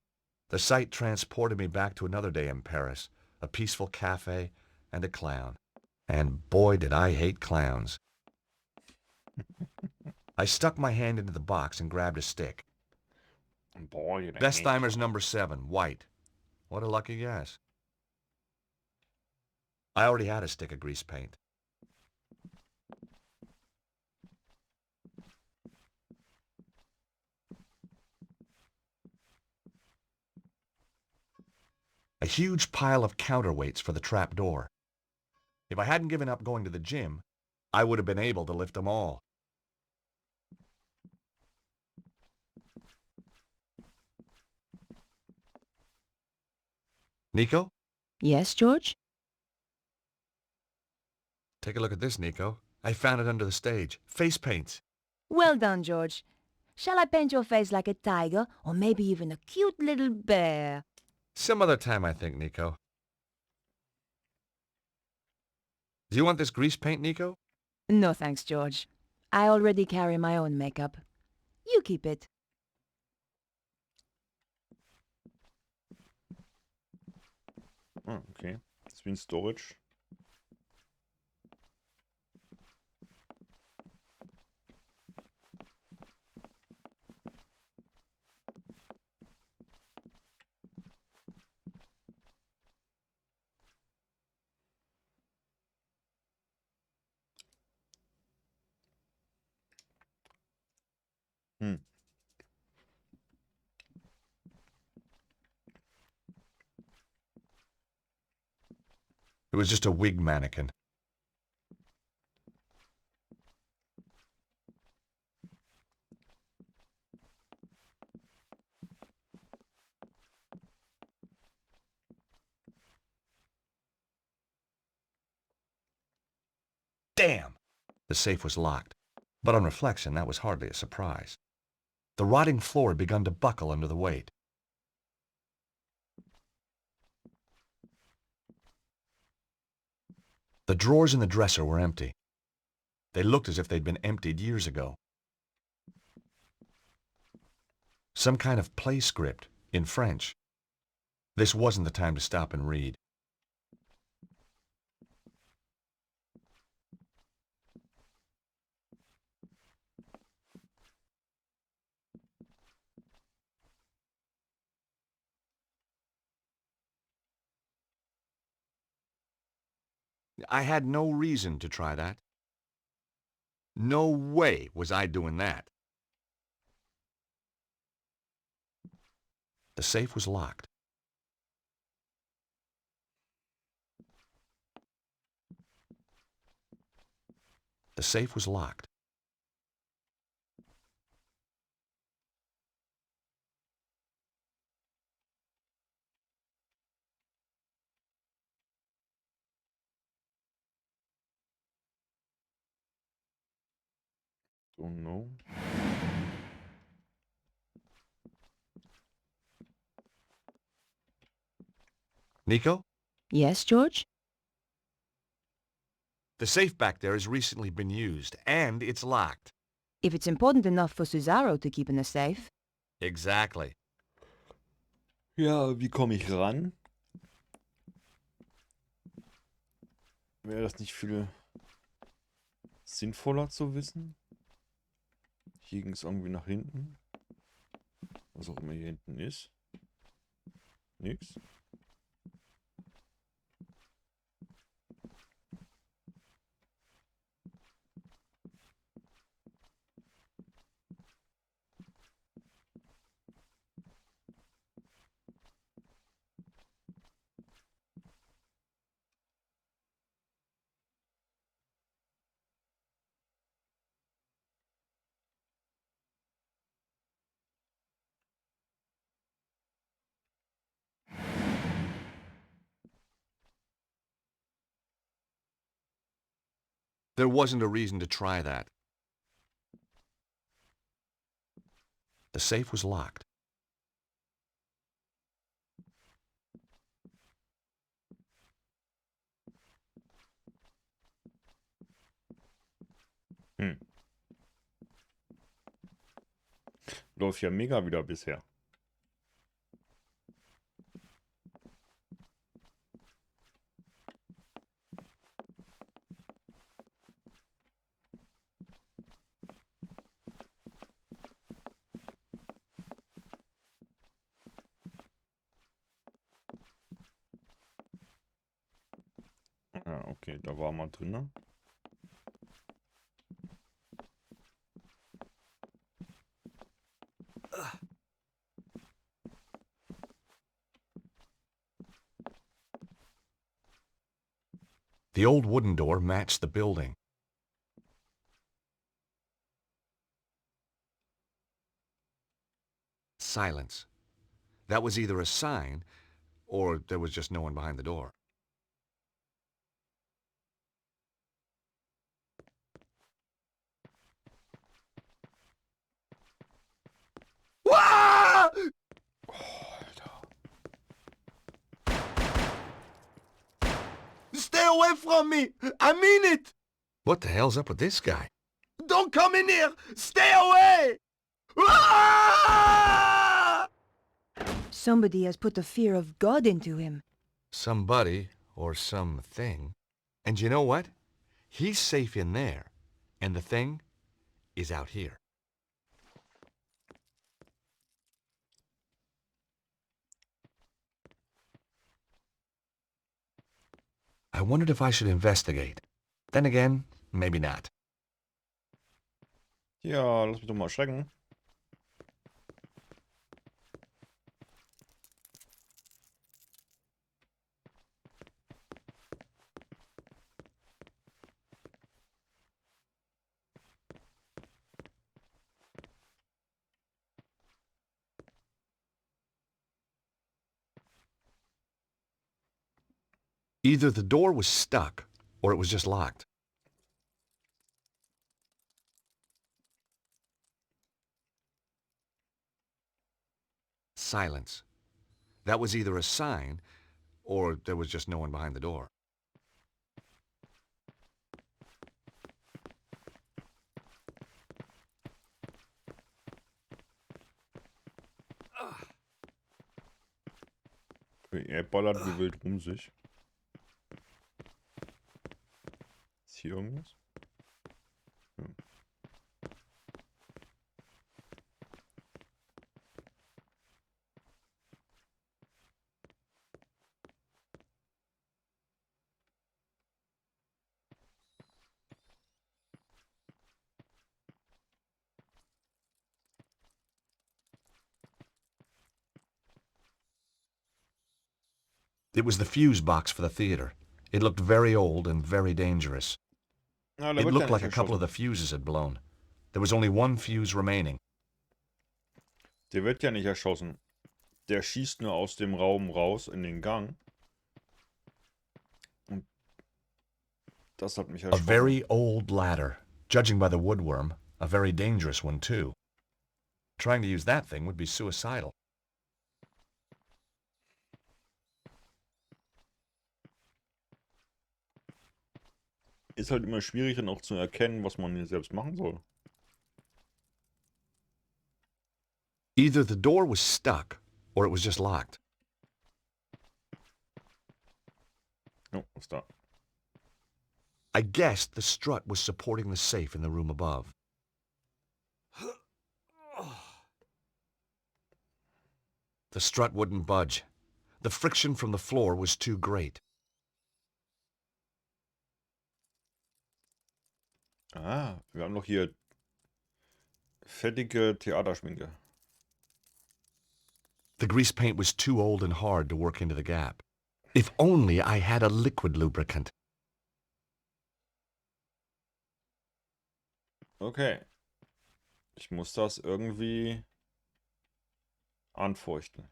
The sight transported me back to another day in Paris, a peaceful cafe, and a clown. And boy, did I hate clowns. I stuck my hand into the box and grabbed a stick. Boy, der Bestheimer's number 7, white. What a lucky guess. I already had a stick of grease paint. A huge pile of counterweights for the trap door. If I hadn't given up going to the gym, I would have been able to lift them all. Nico? Yes, George? Take a look at this, Nico. I found it under the stage. Face paints. Well done, George. Shall I paint your face like a tiger, or maybe even a cute little bear? Some other time, I think, Nico. Do you want this grease paint, Nico? No thanks, George. I already carry my own makeup. You keep it. Ah, okay. Das ist wie ein Storage. Hm. It was just a wig mannequin. Damn! The safe was locked. But on reflection, that was hardly a surprise. The rotting floor had begun to buckle under the weight. The drawers in the dresser were empty. They looked as if they'd been emptied years ago. Some kind of play script, in French. This wasn't the time to stop and read. I had no reason to try that. No way was I doing that. The safe was locked. The safe was locked. Don't know. Nico? Yes, George? The safe back there has recently been used, and it's locked. If it's important enough for Cesaro to keep in the safe. Exactly. Ja, wie komme ich ran? Wäre das nicht viel sinnvoller zu wissen? Hier ging es irgendwie nach hinten. Was auch immer hier hinten ist. Nix. There wasn't a reason to try that. The safe was locked. Hm. Läuft ja mega wieder bisher. Ah, okay, da war man drin. Ne? The old wooden door matched the building. Silence. That was either a sign, or there was just no one behind the door. Ah! Stay away from me! I mean it! What the hell's up with this guy? Don't come in here! Stay away! Ah! Somebody has put the fear of God into him. Somebody, or something. And you know what? He's safe in there, and the thing is out here. I wondered if I should investigate. Then again, maybe not. Ja, lass mich doch mal schrecken. Either the door was stuck, or it was just locked. Silence. That was either a sign, or there was just no one behind the door. Er ballert wie wild um sich. Ist hier irgendwas? Ja. It was the fuse box for the theater. It looked very old and very dangerous. Na, der It wird ja looked nicht like a couple of erschossen. the fuses had blown. There was only one fuse remaining. Der wird ja nicht erschossen. Der schießt nur aus dem Raum raus in den Gang. Und das hat mich A erschrocken. very old ladder. Judging by the woodworm, a very dangerous one too. Trying to use that thing would be suicidal. Ist halt immer schwierig dann auch zu erkennen, was man hier selbst machen soll. Either the door was stuck, or it was just locked. Oh, was ist da? I guessed the strut was supporting the safe in the room above. The strut wouldn't budge. The friction from the floor was too great. Ah, wir haben noch hier fettige Theaterschminke. The grease paint was too old and hard to work into the gap. If only I had a liquid lubricant. Okay. Ich muss das irgendwie anfeuchten.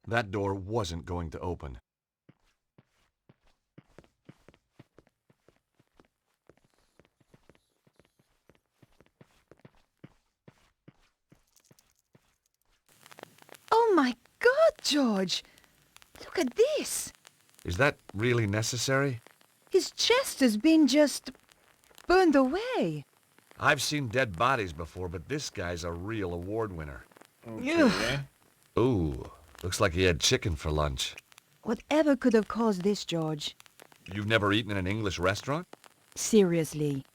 That door wasn't going to open. Oh my God, George! Look at this! Is that really necessary? His chest has been just burned away. I've seen dead bodies before, but this guy's a real award winner. Okay. Ooh, looks like he had chicken for lunch. Whatever could have caused this, George? You've never eaten in an English restaurant? Seriously.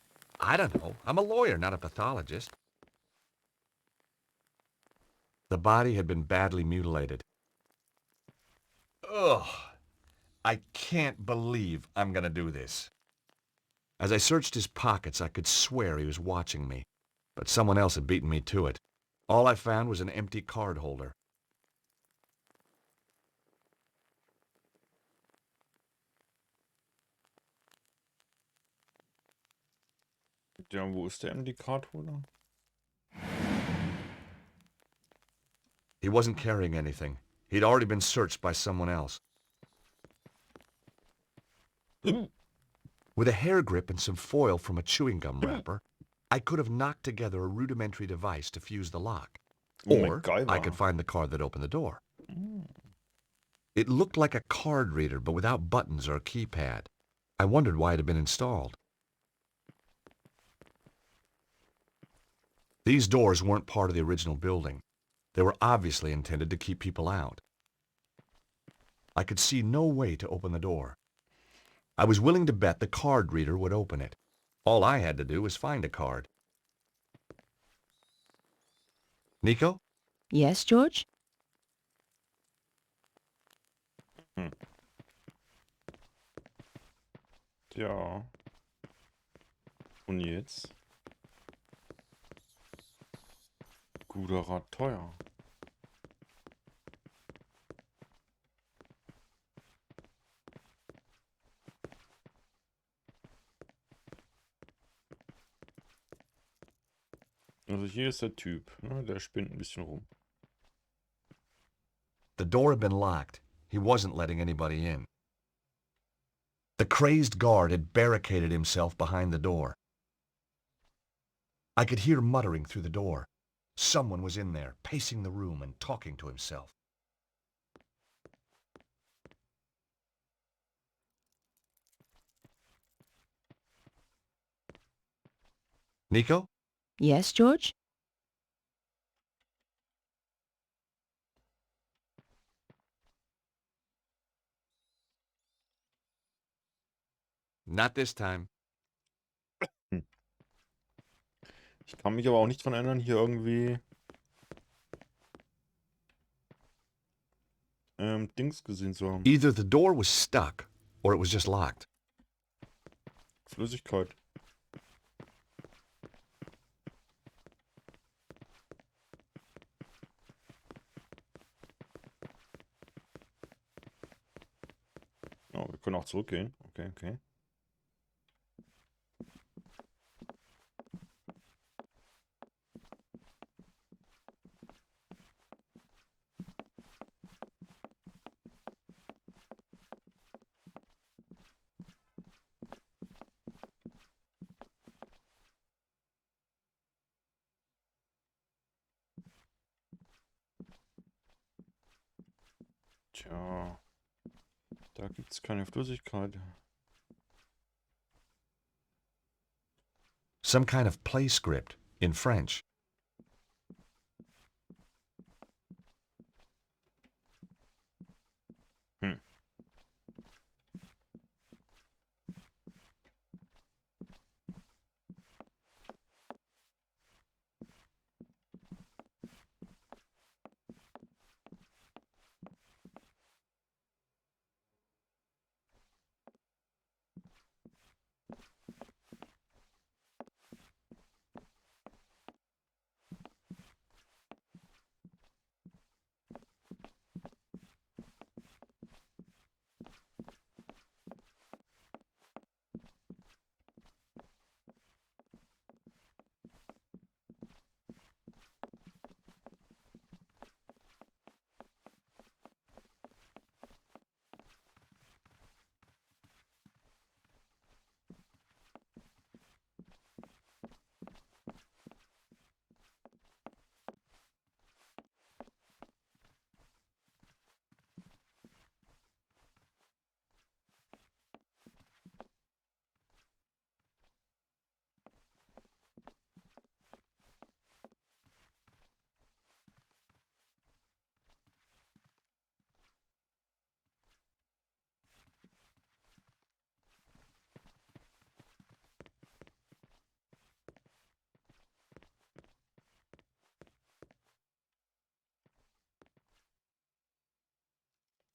I don't know. I'm a lawyer, not a pathologist. The body had been badly mutilated. Ugh. I can't believe I'm gonna do this. As I searched his pockets, I could swear he was watching me. But someone else had beaten me to it. All I found was an empty card holder. Ja, wo ist der MD-Card-Holder? He wasn't carrying anything. He'd already been searched by someone else. With a hair grip and some foil from a chewing gum wrapper, I could have knocked together a rudimentary device to fuse the lock. Or I could find the card that opened the door. It looked like a card reader, but without buttons or a keypad. I wondered why it had been installed. These doors weren't part of the original building. They were obviously intended to keep people out. I could see no way to open the door. I was willing to bet the card reader would open it. All I had to do was find a card. Nico? Yes, George? Ja. Und jetzt? Guter Rat teuer. Also hier ist der Typ, ne? Der spinnt ein bisschen rum. The door had been locked. He wasn't letting anybody in. The crazed guard had barricaded himself behind the door. I could hear muttering through the door. Someone was in there, pacing the room and talking to himself. Nico? Yes, George? Not this time. Ich kann mich aber auch nicht dran erinnern, hier irgendwie Dings gesehen zu haben. Either the door was stuck, or it was just locked. Flüssigkeit. Oh, wir können auch zurückgehen. Okay, okay. Tja, da gibt's keine Flüssigkeit. Some kind of play script in French. Hm.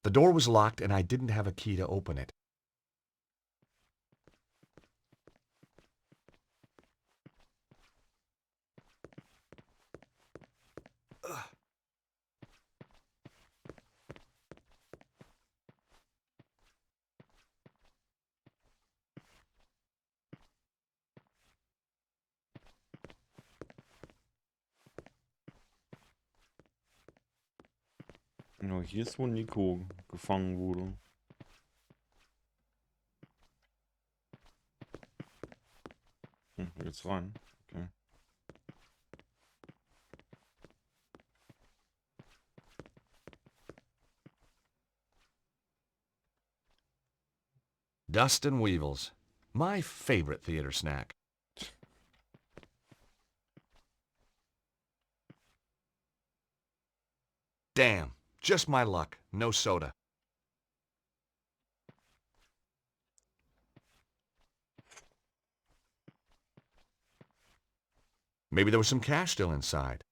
The door was locked and I didn't have a key to open it. Genau, hier ist, wo Nico gefangen wurde. Jetzt rein. Okay. Dust and Weevils. My favorite theater snack. Damn, just my luck. No soda. Maybe there was some cash still inside.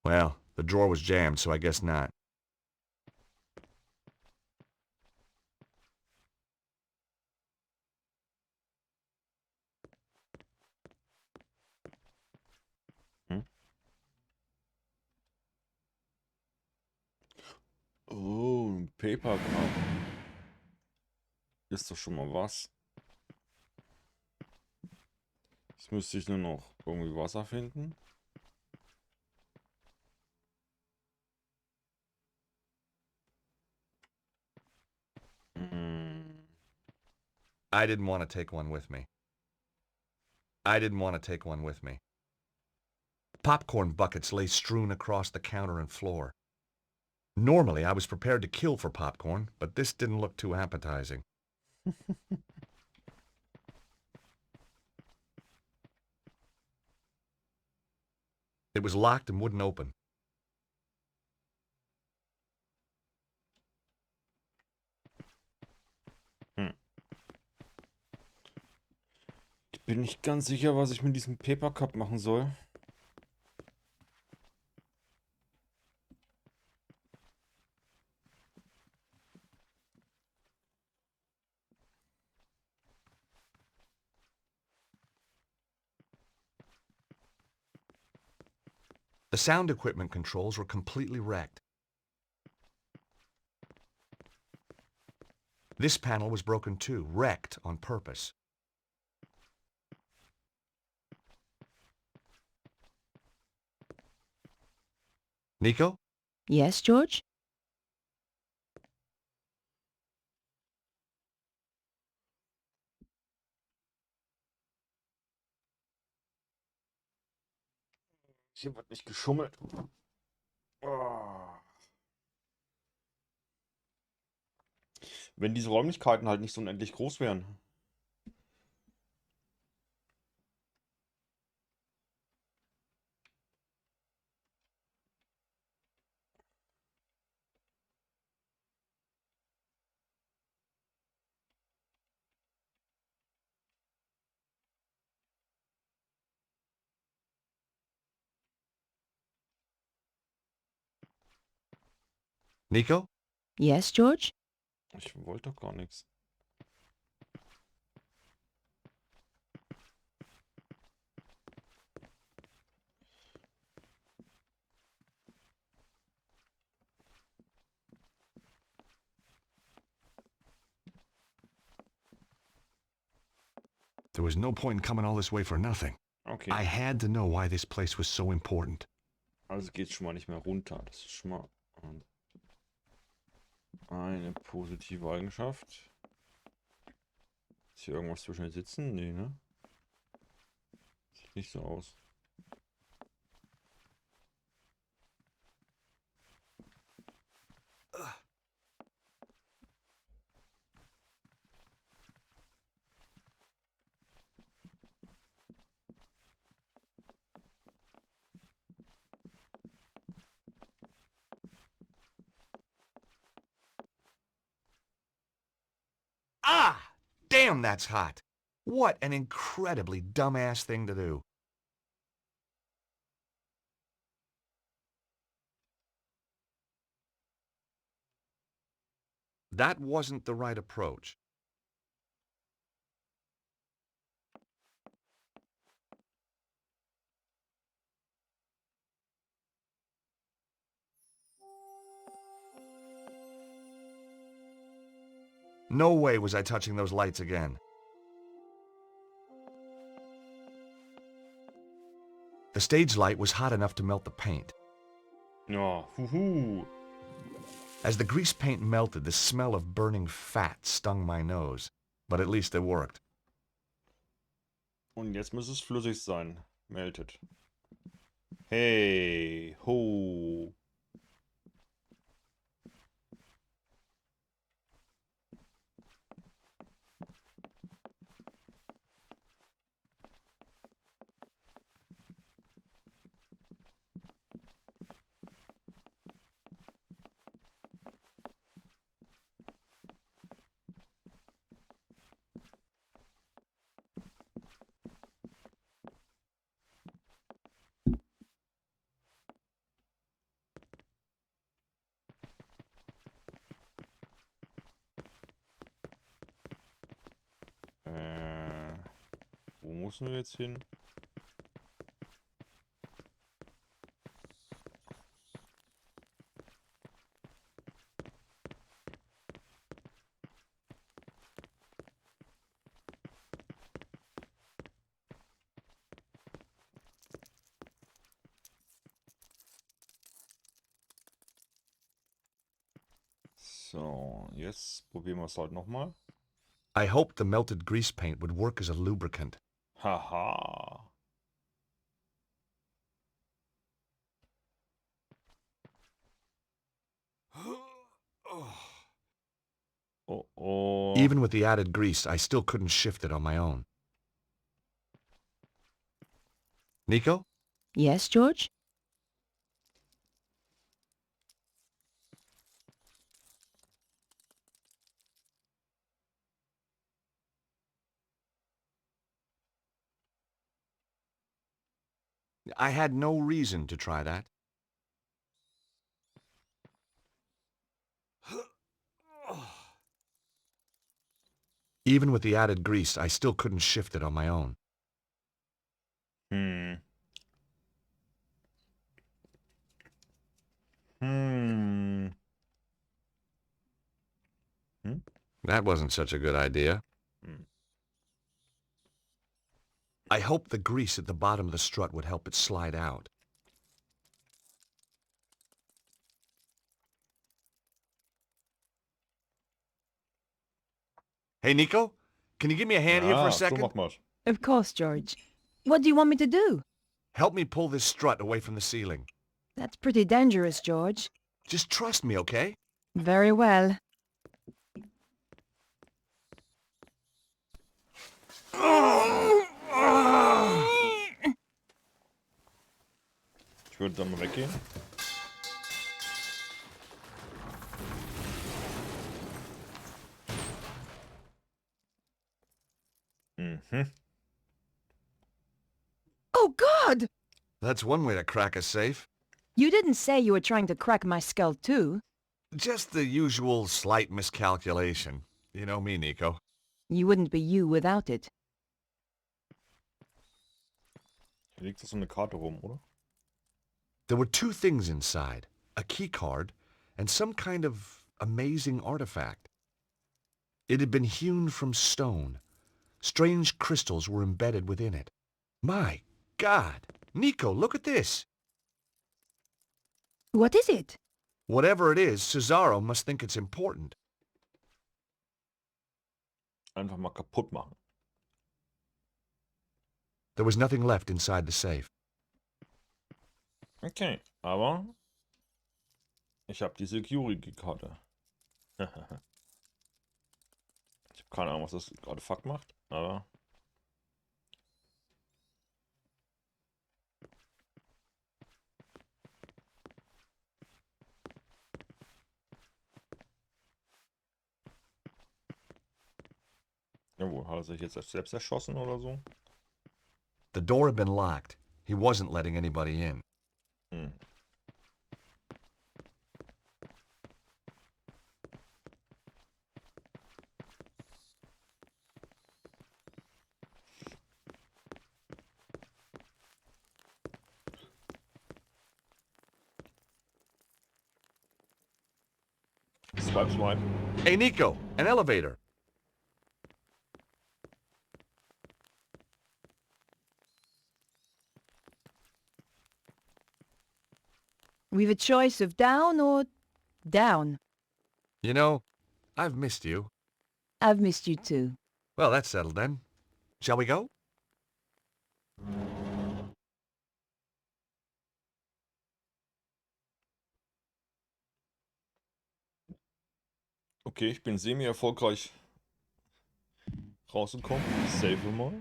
Well, the drawer was jammed, so I guess not. Oh, ein Paper Cup. Ist doch schon mal was. Jetzt müsste ich nur noch irgendwie Wasser finden. I didn't want to take one with me. I didn't want to take one with me. Popcorn buckets lay strewn across the counter and floor. Normally, I was prepared to kill for popcorn, but this didn't look too appetizing. It was locked and wouldn't open. Ich bin nicht ganz sicher, was ich mit diesem Paper Cup machen soll. The sound equipment controls were completely wrecked. This panel was broken too, wrecked on purpose. Nico? Yes, George? Hier wird nicht geschummelt. Oh. Wenn diese Räumlichkeiten halt nicht so unendlich groß wären. Nico? Yes, George? Ich wollte doch gar nichts. There was no point in coming all this way for nothing. Okay. I had to know why this place was so important. Also geht's schon mal nicht mehr runter. Das ist schon mal eine positive Eigenschaft. Ist hier irgendwas zwischen den Sitzen? Nee, ne? Sieht nicht so aus. Ah! Damn, that's hot! What an incredibly dumbass thing to do. That wasn't the right approach. No way was I touching those lights again. The stage light was hot enough to melt the paint. Ja, huhu. As the grease paint melted, the smell of burning fat stung my nose. But at least it worked. Und jetzt muss es flüssig sein. Meldet. Hey, ho. Wo müssen wir jetzt hin? So, jetzt probieren wir es halt nochmal. I hoped the melted grease paint would work as a lubricant. Haha. Oh oh. Even with the added grease, I still couldn't shift it on my own. Nico? Yes, George? I had no reason to try that. Even with the added grease, I still couldn't shift it on my own. That wasn't such a good idea. Hm. I hoped the grease at the bottom of the strut would help it slide out. Hey, Nico? Can you give me a hand here for a Ja, so second? macht man's. Of course, George. What do you want me to do? Help me pull this strut away from the ceiling. That's pretty dangerous, George. Just trust me, okay? Very well. Ich würde dann mal weggehen. Mhm. Oh, God! That's one way to crack a safe. You didn't say you were trying to crack my skull, too. Just the usual slight miscalculation. You know me, Nico. You wouldn't be you without it. Hier liegt so eine Karte rum, oder? There were two things inside. A key card and some kind of amazing artifact. It had been hewn from stone. Strange crystals were embedded within it. My God! Nico, look at this! What is it? Whatever it is, Cesaro must think it's important. Einfach mal kaputt machen. There was nothing left inside the safe. Okay, aber ich habe die Security-Karte. Ich habe keine Ahnung, was das Artefakt macht, aber... Jawohl, hat er sich jetzt selbst erschossen oder so? The door had been locked. He wasn't letting anybody in. Hm. Swipe, swipe. Hey, Nico, an elevator. We've a choice of down or down. You know, I've missed you. I've missed you too. Well, that's settled then. Shall we go? Okay, ich bin semi-erfolgreich rausgekommen. Save mal.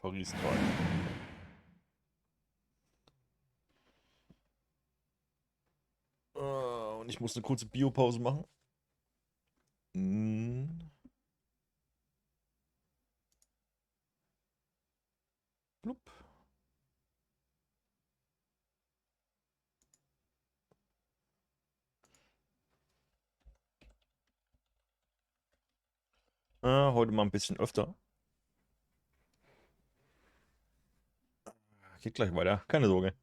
Paris 3. Und ich muss eine kurze Biopause machen. Blub. Heute mal ein bisschen öfter. Geht gleich weiter, keine Sorge.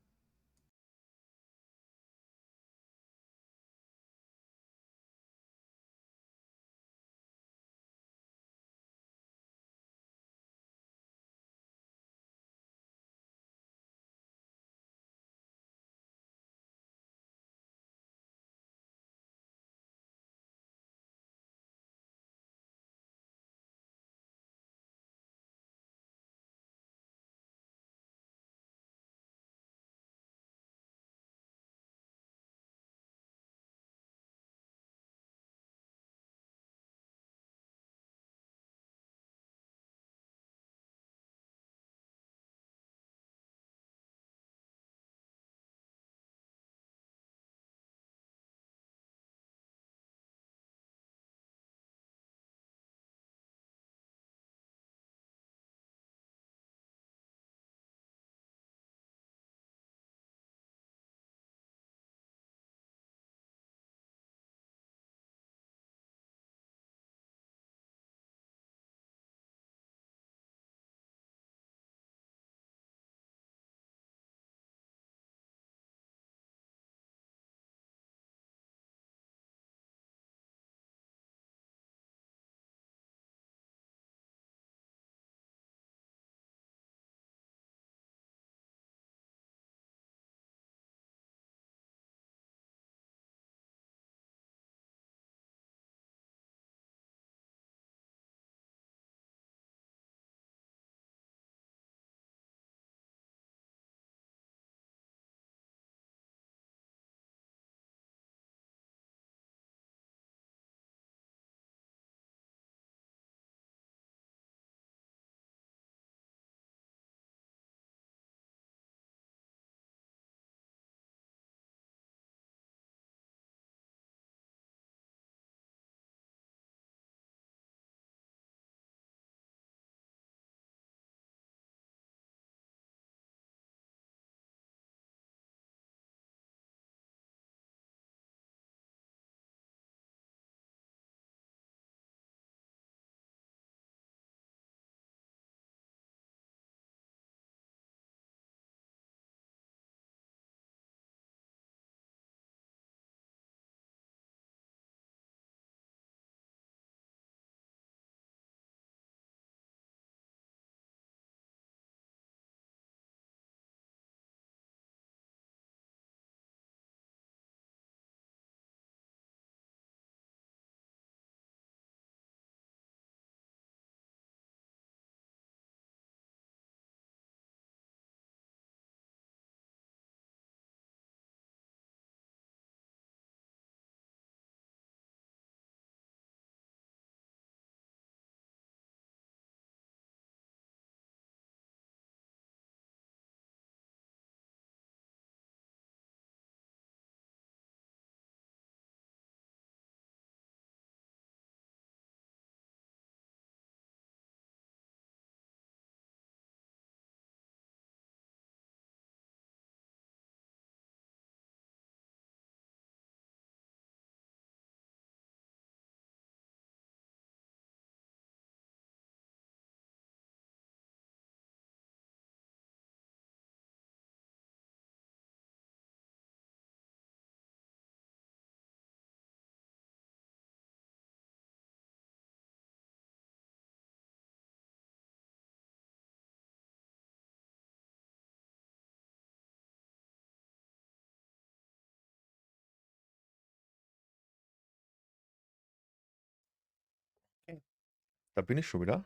Da bin ich schon wieder.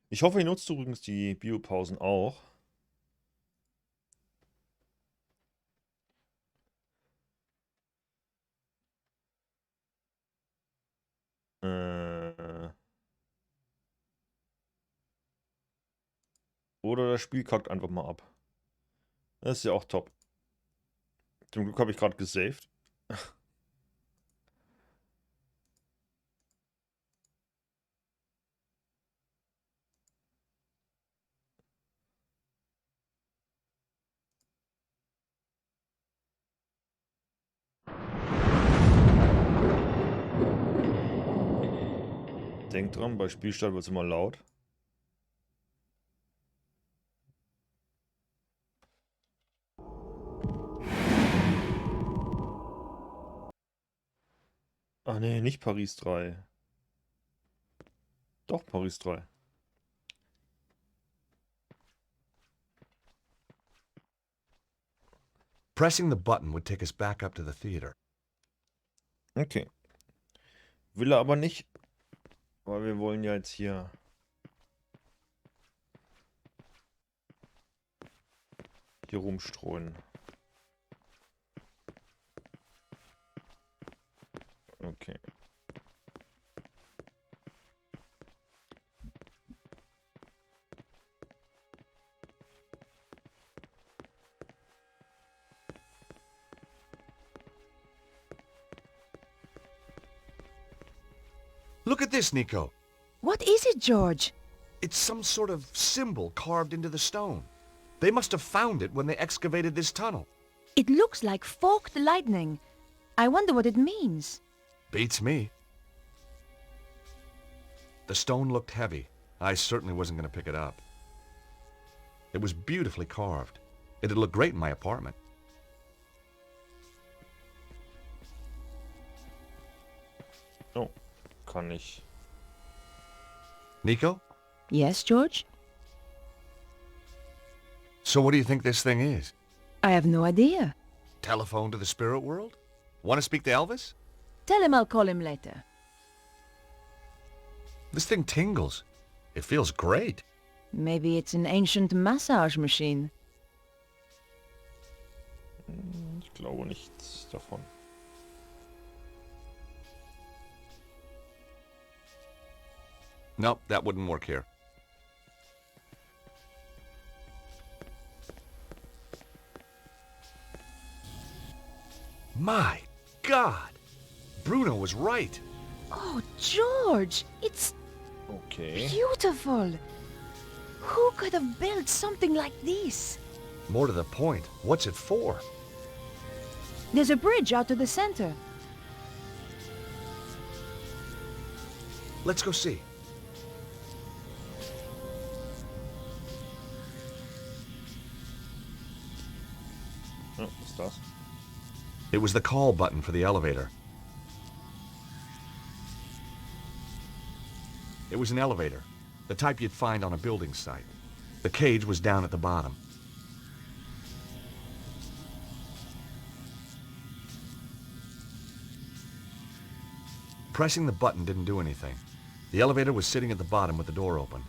Ich hoffe, ihr nutzt übrigens die Biopausen auch. Oder das Spiel kackt einfach mal ab. Das ist ja auch top. Zum Glück habe ich gerade gesaved. Denkt dran, bei Spielstart wird es immer laut. Ach nee, nicht Paris 3. Doch, Paris 3. Pressing the button would take us back up to the theater. Okay. Will er aber nicht, weil wir wollen ja jetzt hier rumstreuen. Okay. Look at this, Nico. What is it, George? It's some sort of symbol carved into the stone. They must have found it when they excavated this tunnel. It looks like forked lightning. I wonder what it means. Beats me. The stone looked heavy. I certainly wasn't going to pick it up. It was beautifully carved. It'd look great in my apartment. Oh, kann ich. Nico? Yes, George? So what do you think this thing is? I have no idea. Telephone to the spirit world? Want to speak to Elvis? Tell him I'll call him later. This thing tingles. It feels great. Maybe it's an ancient massage machine. Ich glaube nichts davon. Nope, that wouldn't work here. My God! Bruno was right. Oh, George! It's Okay. beautiful! Who could have built something like this? More to the point, what's it for? There's a bridge out to the center. Let's go see. Oh, was ist das? It was the call button for the elevator. It was an elevator, the type you'd find on a building site. The cage was down at the bottom. Pressing the button didn't do anything. The elevator was sitting at the bottom with the door open.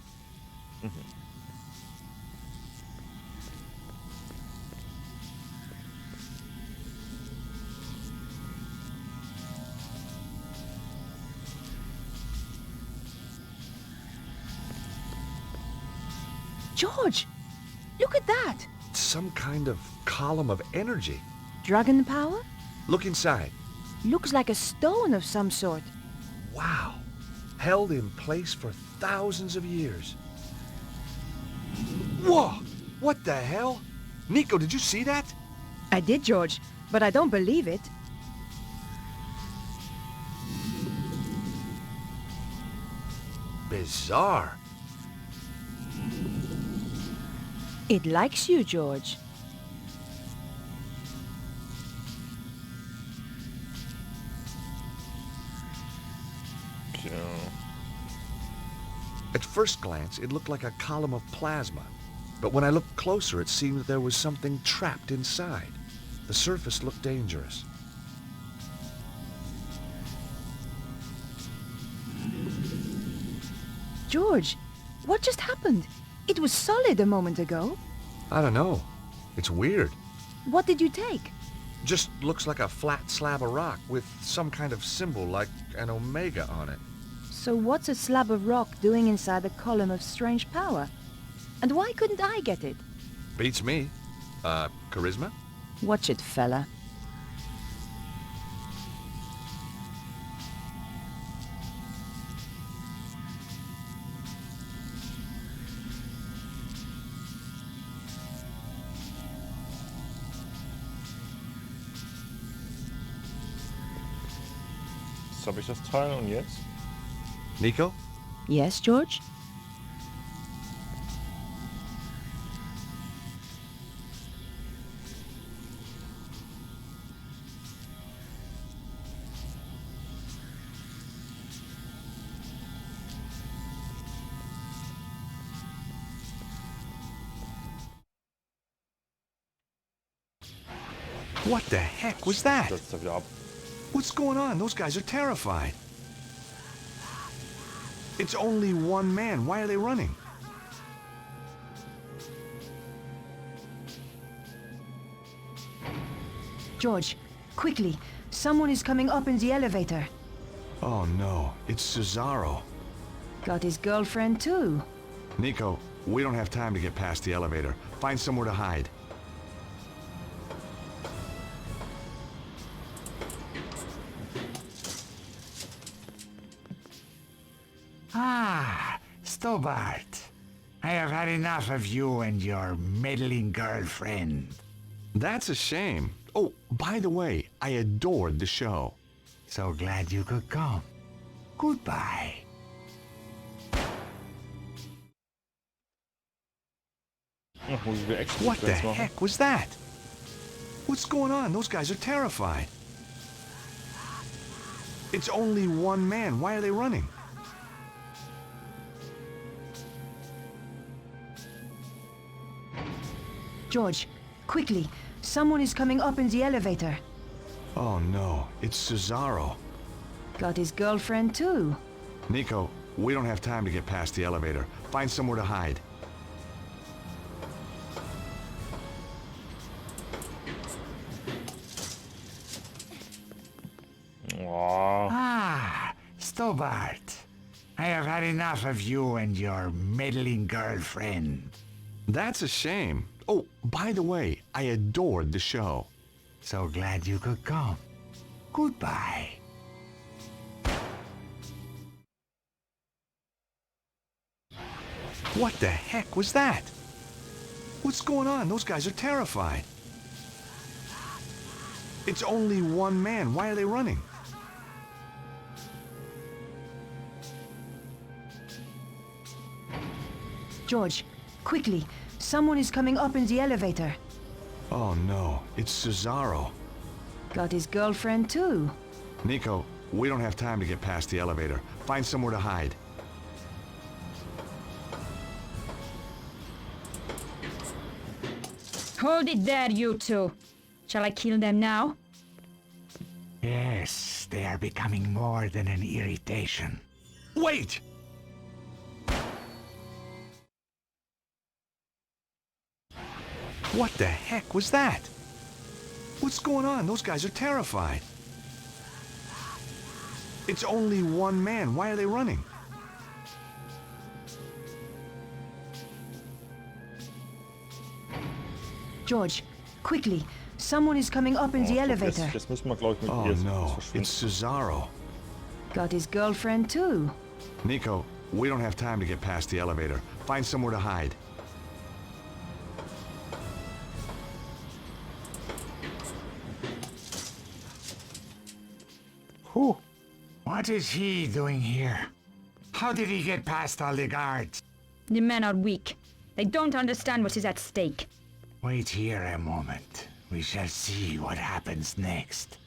George! Look at that! It's some kind of column of energy. Dragon power? Look inside. Looks like a stone of some sort. Wow. Held in place for thousands of years. Whoa! What the hell? Nico, did you see that? I did, George, but I don't believe it. Bizarre. It likes you, George. Tja. At first glance, it looked like a column of plasma. But when I looked closer, it seemed that there was something trapped inside. The surface looked dangerous. George, what just happened? It was solid a moment ago. I don't know. It's weird. What did you take? Just looks like a flat slab of rock with some kind of symbol like an omega on it. So what's a slab of rock doing inside a column of strange power? And why couldn't I get it? Beats me. Charisma? Watch it, fella. Jetzt habe ich das Teil und jetzt? Nico? Yes, George? What the heck was that? Setzt er wieder ab. What's going on? Those guys are terrified. It's only one man. Why are they running? George, quickly. Someone is coming up in the elevator. Oh no, it's Cesaro. Got his girlfriend too. Nico, we don't have time to get past the elevator. Find somewhere to hide. Ah, Stobart. I have had enough of you and your meddling girlfriend. That's a shame. Oh, by the way, I adored the show. So glad you could come. Goodbye. Ach, muss ich wieder extra What the Sequenz machen? heck was that? What's going on? Those guys are terrified. It's only one man. Why are they running? George, quickly. Someone is coming up in the elevator. Oh no, it's Cesaro. Got his girlfriend too. Nico, we don't have time to get past the elevator. Find somewhere to hide. Oh, Ah, Stobart. I have had enough of you and your meddling girlfriend. That's a shame. Oh, by the way, I adored the show. So glad you could come. Goodbye. What the heck was that? What's going on? Those guys are terrified. It's only one man. Why are they running? George, quickly. Someone is coming up in the elevator. Oh no, it's Cesaro. Got his girlfriend too. Nico, we don't have time to get past the elevator. Find somewhere to hide. Hold it there, you two. Shall I kill them now? Yes, they are becoming more than an irritation. Wait! What the heck was that? What's going on? Those guys are terrified. It's only one man. Why are they running? George, quickly. Someone is coming up in the jetzt, elevator. jetzt müssen wir, glaube ich, mit Oh ihr no, verschwinden. it's Cesaro. Got his girlfriend too. Nico, we don't have time to get past the elevator. Find somewhere to hide. Puh. What is he doing here? How did he get past all the guards? The men are weak. They don't understand what is at stake. Wait here a moment. We shall see what happens next.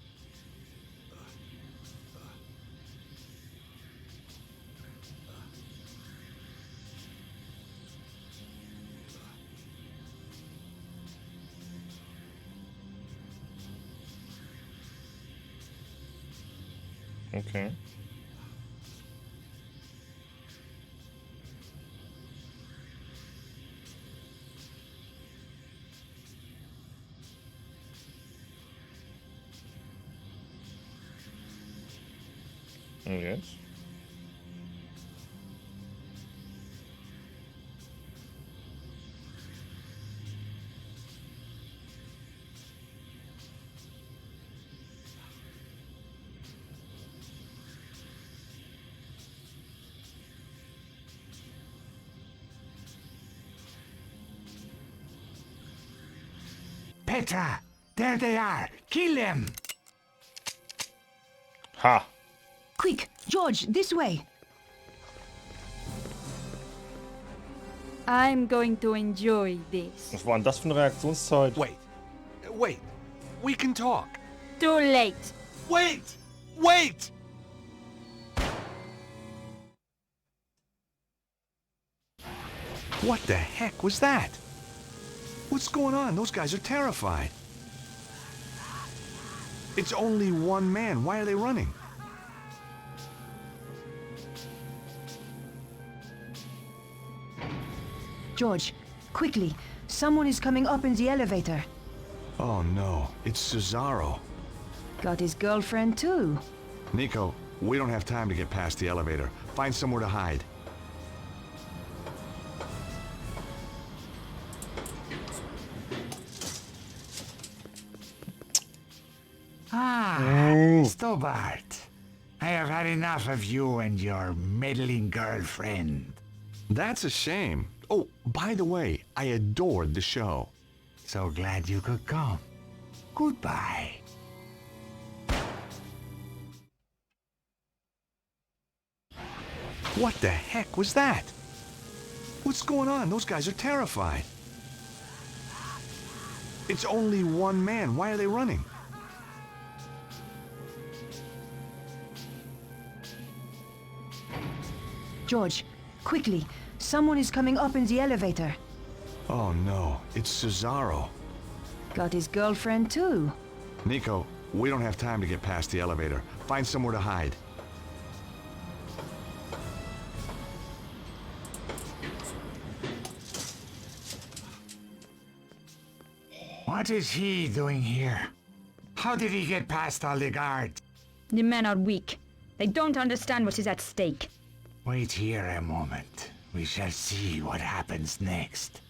Okay. Und jetzt? Petra! There they are! Kill them! Ha! Quick, George, this way. I'm going to enjoy this. Was war denn das für eine Reaktionszeit? Wait. We can talk. Too late. Wait! What the heck was that? What's going on? Those guys are terrified. It's only one man. Why are they running? George, quickly. Someone is coming up in the elevator. Oh no, it's Cesaro. Got his girlfriend too. Nico, we don't have time to get past the elevator. Find somewhere to hide. Stobart. I have had enough of you and your meddling girlfriend. That's a shame. Oh, by the way, I adored the show. So glad you could come. Goodbye. What the heck was that? What's going on? Those guys are terrified. It's only one man. Why are they running? George, quickly. Someone is coming up in the elevator. Oh no, it's Cesaro. Got his girlfriend too. Nico, we don't have time to get past the elevator. Find somewhere to hide. What is he doing here? How did he get past all the guards? The men are weak. They don't understand what is at stake. Wait here a moment. We shall see what happens next.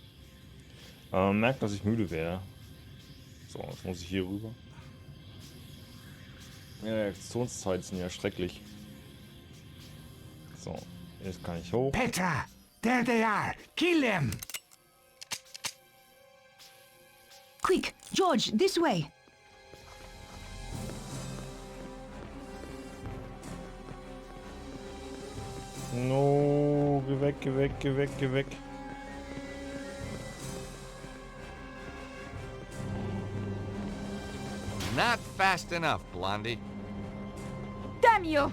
Merkt, dass ich müde wäre. So, jetzt muss ich hier rüber. Ja, Reaktionszeiten sind ja schrecklich. So, jetzt kann ich hoch. Petra! There they are! Kill them! Quick, George, this way. No, geh weg, geh weg, geh weg, geh weg. Not fast enough, Blondie. Damn you!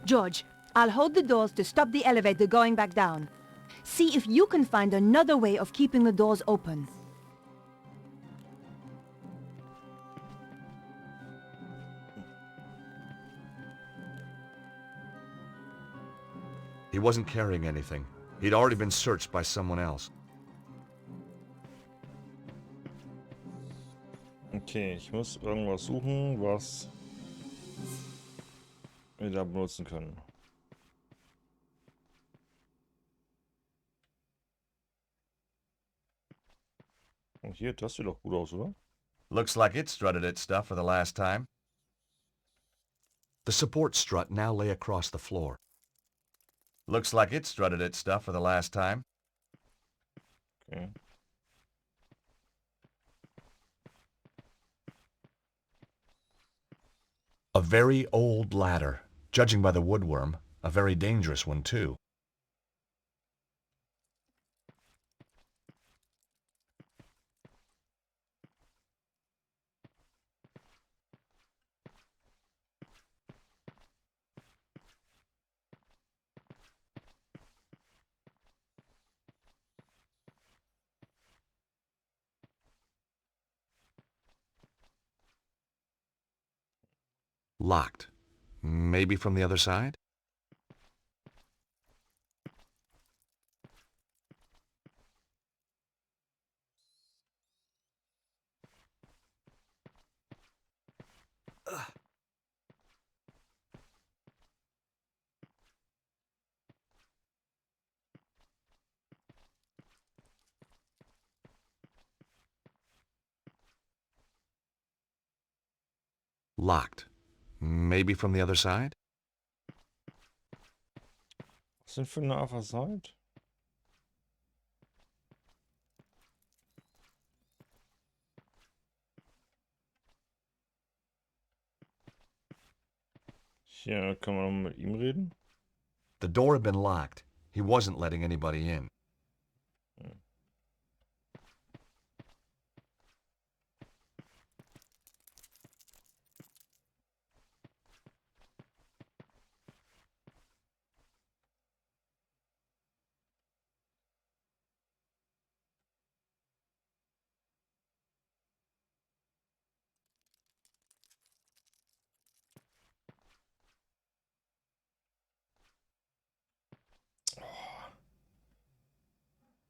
George, I'll hold the doors to stop the elevator going back down. See if you can find another way of keeping the doors open. He wasn't carrying anything. He'd already been searched by someone else. Okay, ich muss irgendwas suchen, was wir da benutzen können. Und hier, das sieht doch gut aus, oder? Looks like it strutted its stuff for the last time. The support strut now lay across the floor. Looks like it strutted its stuff for the last time. Okay. A very old ladder. Judging by the woodworm, a very dangerous one, too. Locked. Maybe from the other side? Locked. Maybe from the other side? Was denn für eine other side? Hier können wir noch mit ihm reden. The door had been locked. He wasn't letting anybody in.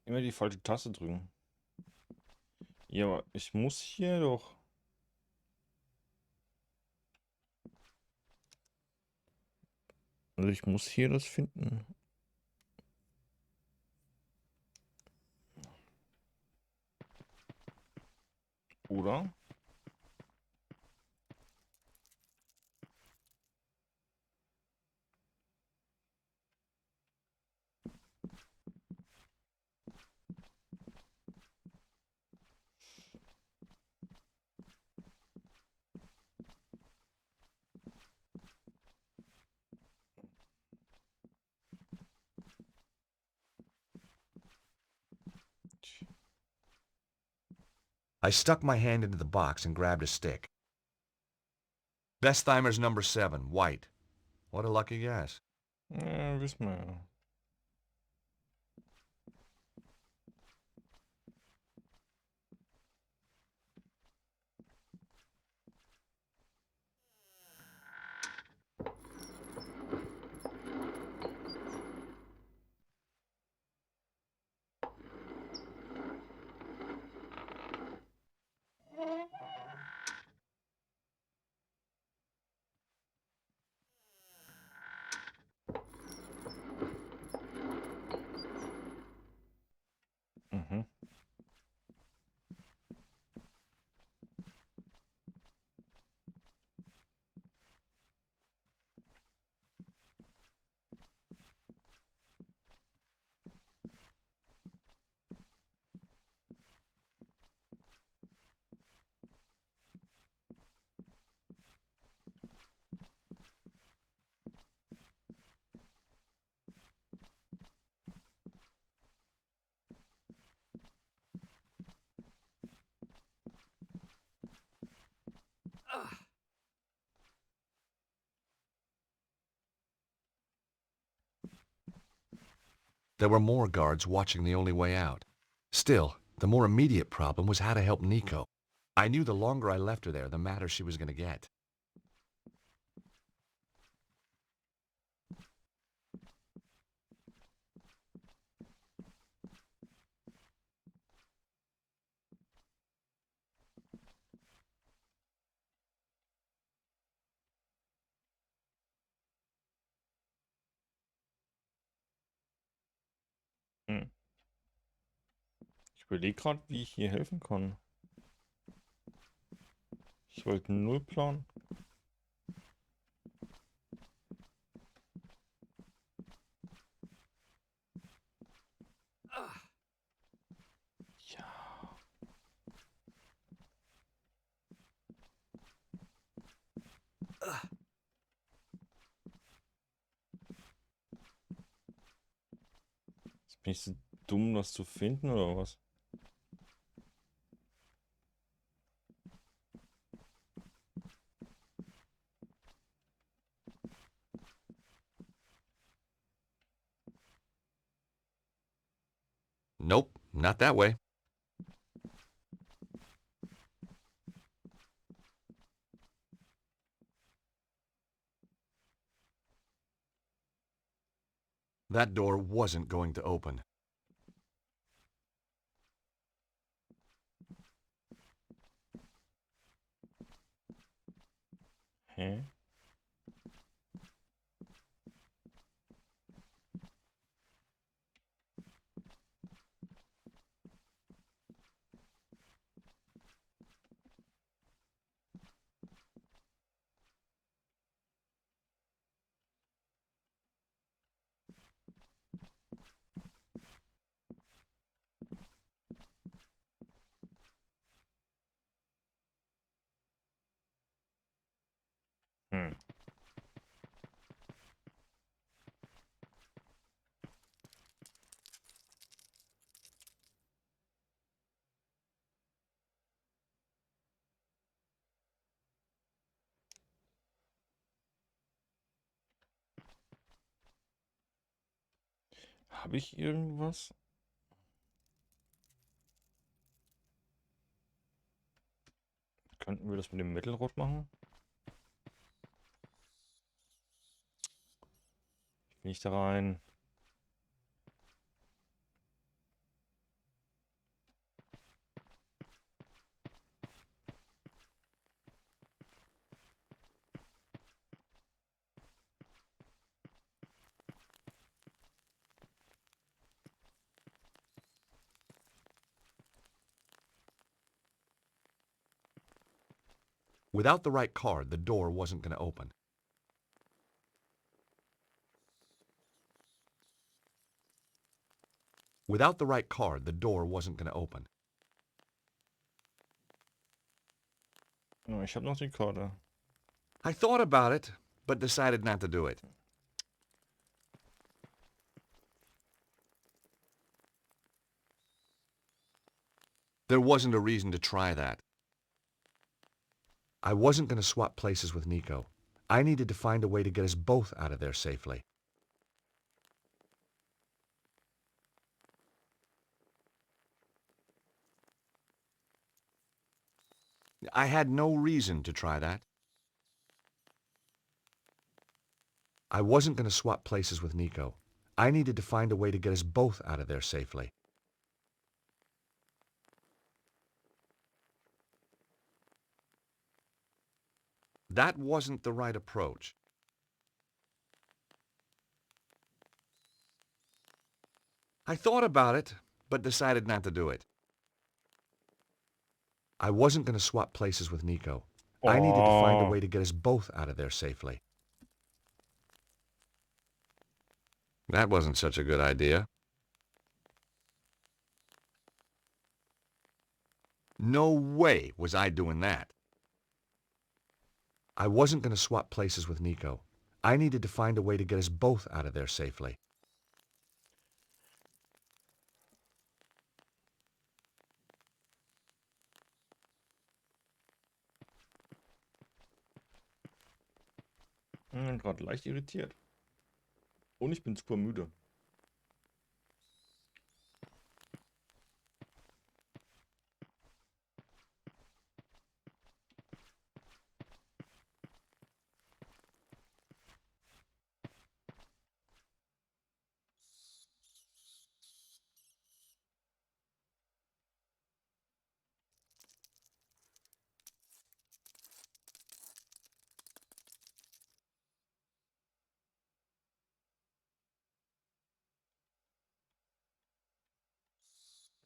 Immer die falsche Taste drücken. Ja, aber ich muss hier doch... Also ich muss hier das finden. Oder? I stuck my hand into the box and grabbed a stick. Bestheimer's number 7, white. What a lucky guess. Ja, wissen wir ja. Mhm. There were more guards watching the only way out. Still, the more immediate problem was how to help Nico. I knew the longer I left her there, the madder she was going to get. Hm. Ich überlege gerade, wie ich hier helfen kann. Ich wollte null planen. Ja. Jetzt bin ich so dumm, das zu finden, oder was? Nope, not that way. That door wasn't going to open. Hä? Habe ich irgendwas? Könnten wir das mit dem Mittelrot machen? Ich will nicht da rein. Without the right card, the door wasn't going to open. Without the right card, the door wasn't going to open. Ja, ich habe noch die Karte. I thought about it, but decided not to do it. There wasn't a reason to try that. I wasn't going to swap places with Nico. I needed to find a way to get us both out of there safely. I had no reason to try that. I wasn't going to swap places with Nico. I needed to find a way to get us both out of there safely. That wasn't the right approach. I thought about it, but decided not to do it. I wasn't going to swap places with Nico. I needed to find a way to get us both out of there safely. That wasn't such a good idea. No way was I doing that. I wasn't going to swap places with Nico. I needed to find a way to get us both out of there safely. Gerade leicht irritiert. Und ich bin super müde.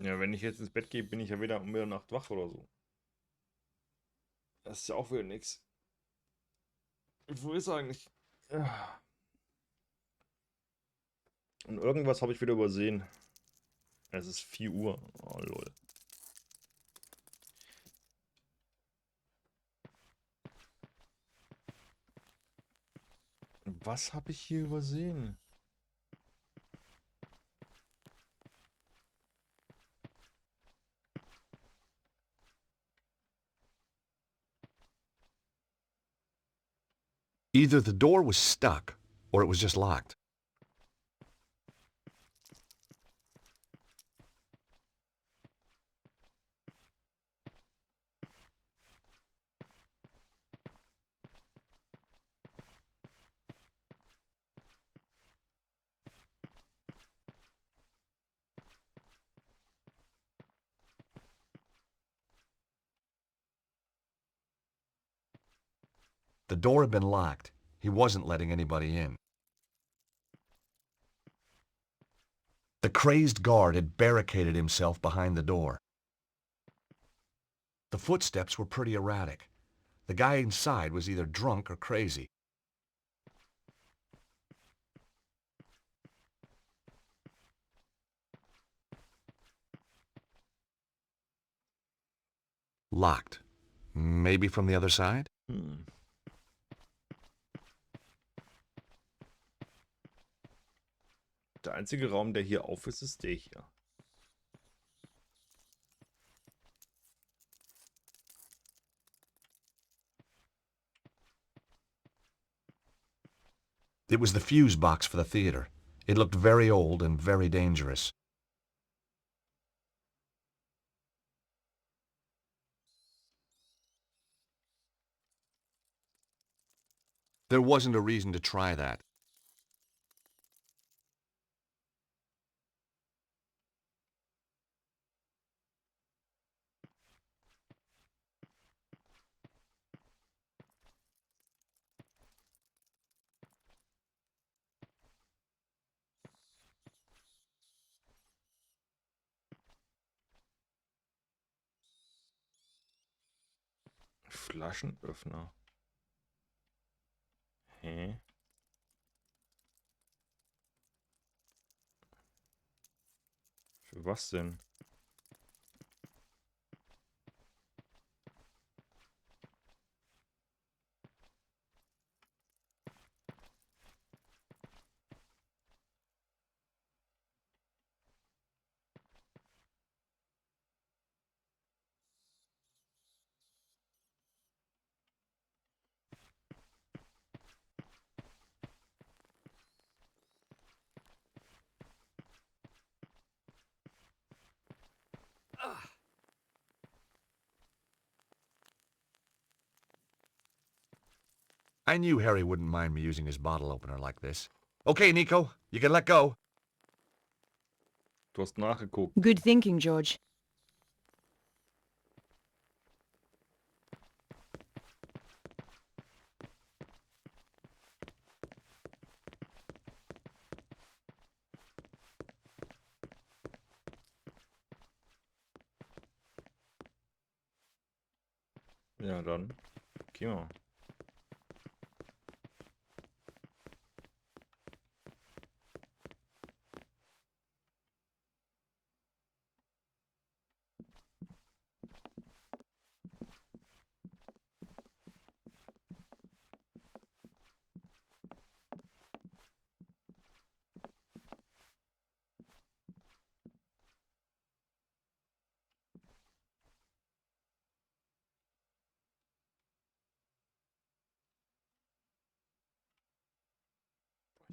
Ja, wenn ich jetzt ins Bett gehe, bin ich ja wieder um Mitternacht wach oder so. Das ist ja auch wieder nix. Wo ist er eigentlich? Ja. Und irgendwas habe ich wieder übersehen. Es ist 4 Uhr. Oh, lol. Was habe ich hier übersehen? Either the door was stuck, or it was just locked. The door had been locked. He wasn't letting anybody in. The crazed guard had barricaded himself behind the door. The footsteps were pretty erratic. The guy inside was either drunk or crazy. Locked. Maybe from the other side? Der einzige Raum, der hier auf ist der hier. It was the fuse box for the theater. It looked very old and very dangerous. There wasn't a reason to try that. Flaschenöffner. Hä? Für was denn? I knew Harry wouldn't mind me using his bottle opener like this. Okay, Nico, you can let go. Du hast nachgeguckt. Good thinking, George. Ja, dann. Geh mal.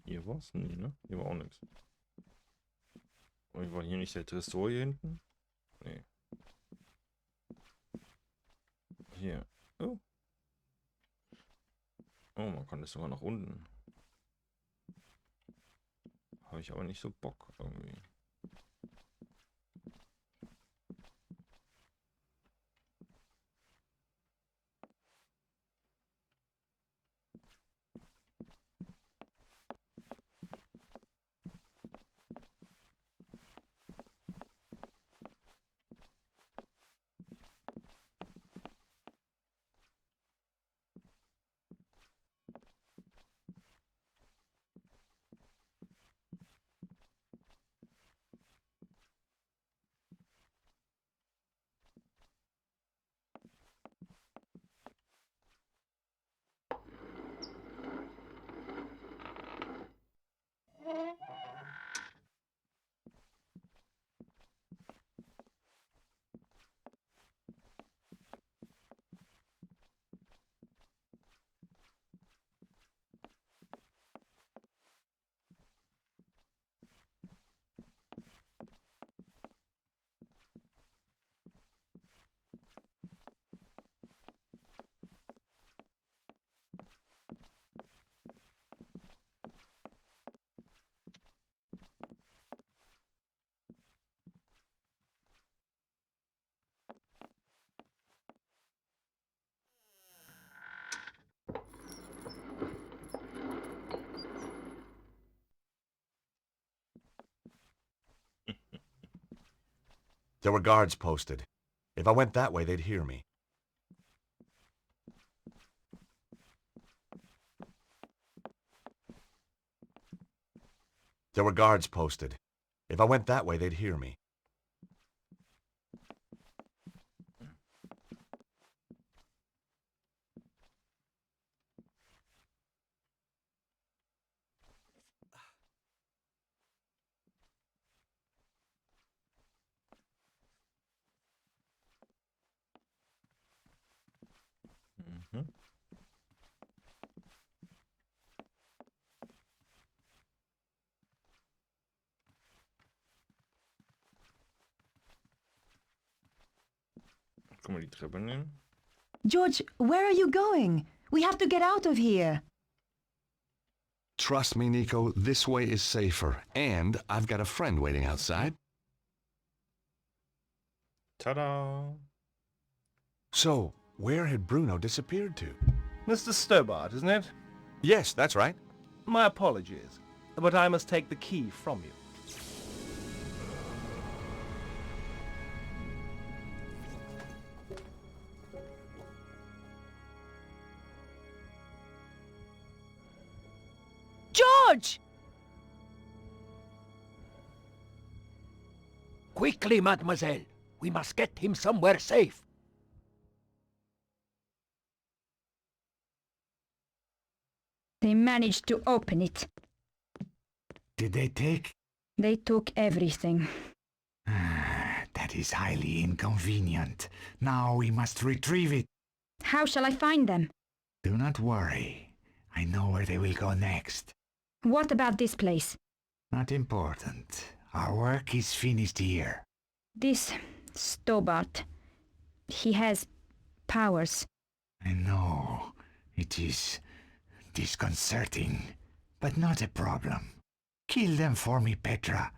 Hier war's? Nee, ne? Hier war auch nichts. War hier nicht der Tresor hier hinten? Nee. Hier. Oh. Oh, man kann das sogar nach unten. Habe ich aber nicht so Bock irgendwie. There were guards posted. If I went that way, they'd hear me. There were guards posted. If I went that way, they'd hear me. Mhm. Können wir die Treppe nehmen? George, where are you going? We have to get out of here. Trust me, Nico, this way is safer. And I've got a friend waiting outside. Tada! So, where had Bruno disappeared to? Mr. Stobart, isn't it? Yes, that's right. My apologies, but I must take the key from you. George! Quickly, mademoiselle. We must get him somewhere safe. They managed to open it. Did they take? They took everything. That is highly inconvenient. Now we must retrieve it. How shall I find them? Do not worry. I know where they will go next. What about this place? Not important. Our work is finished here. This Stobart. He has powers. I know. It is disconcerting, but not a problem. Kill them for me, Petra.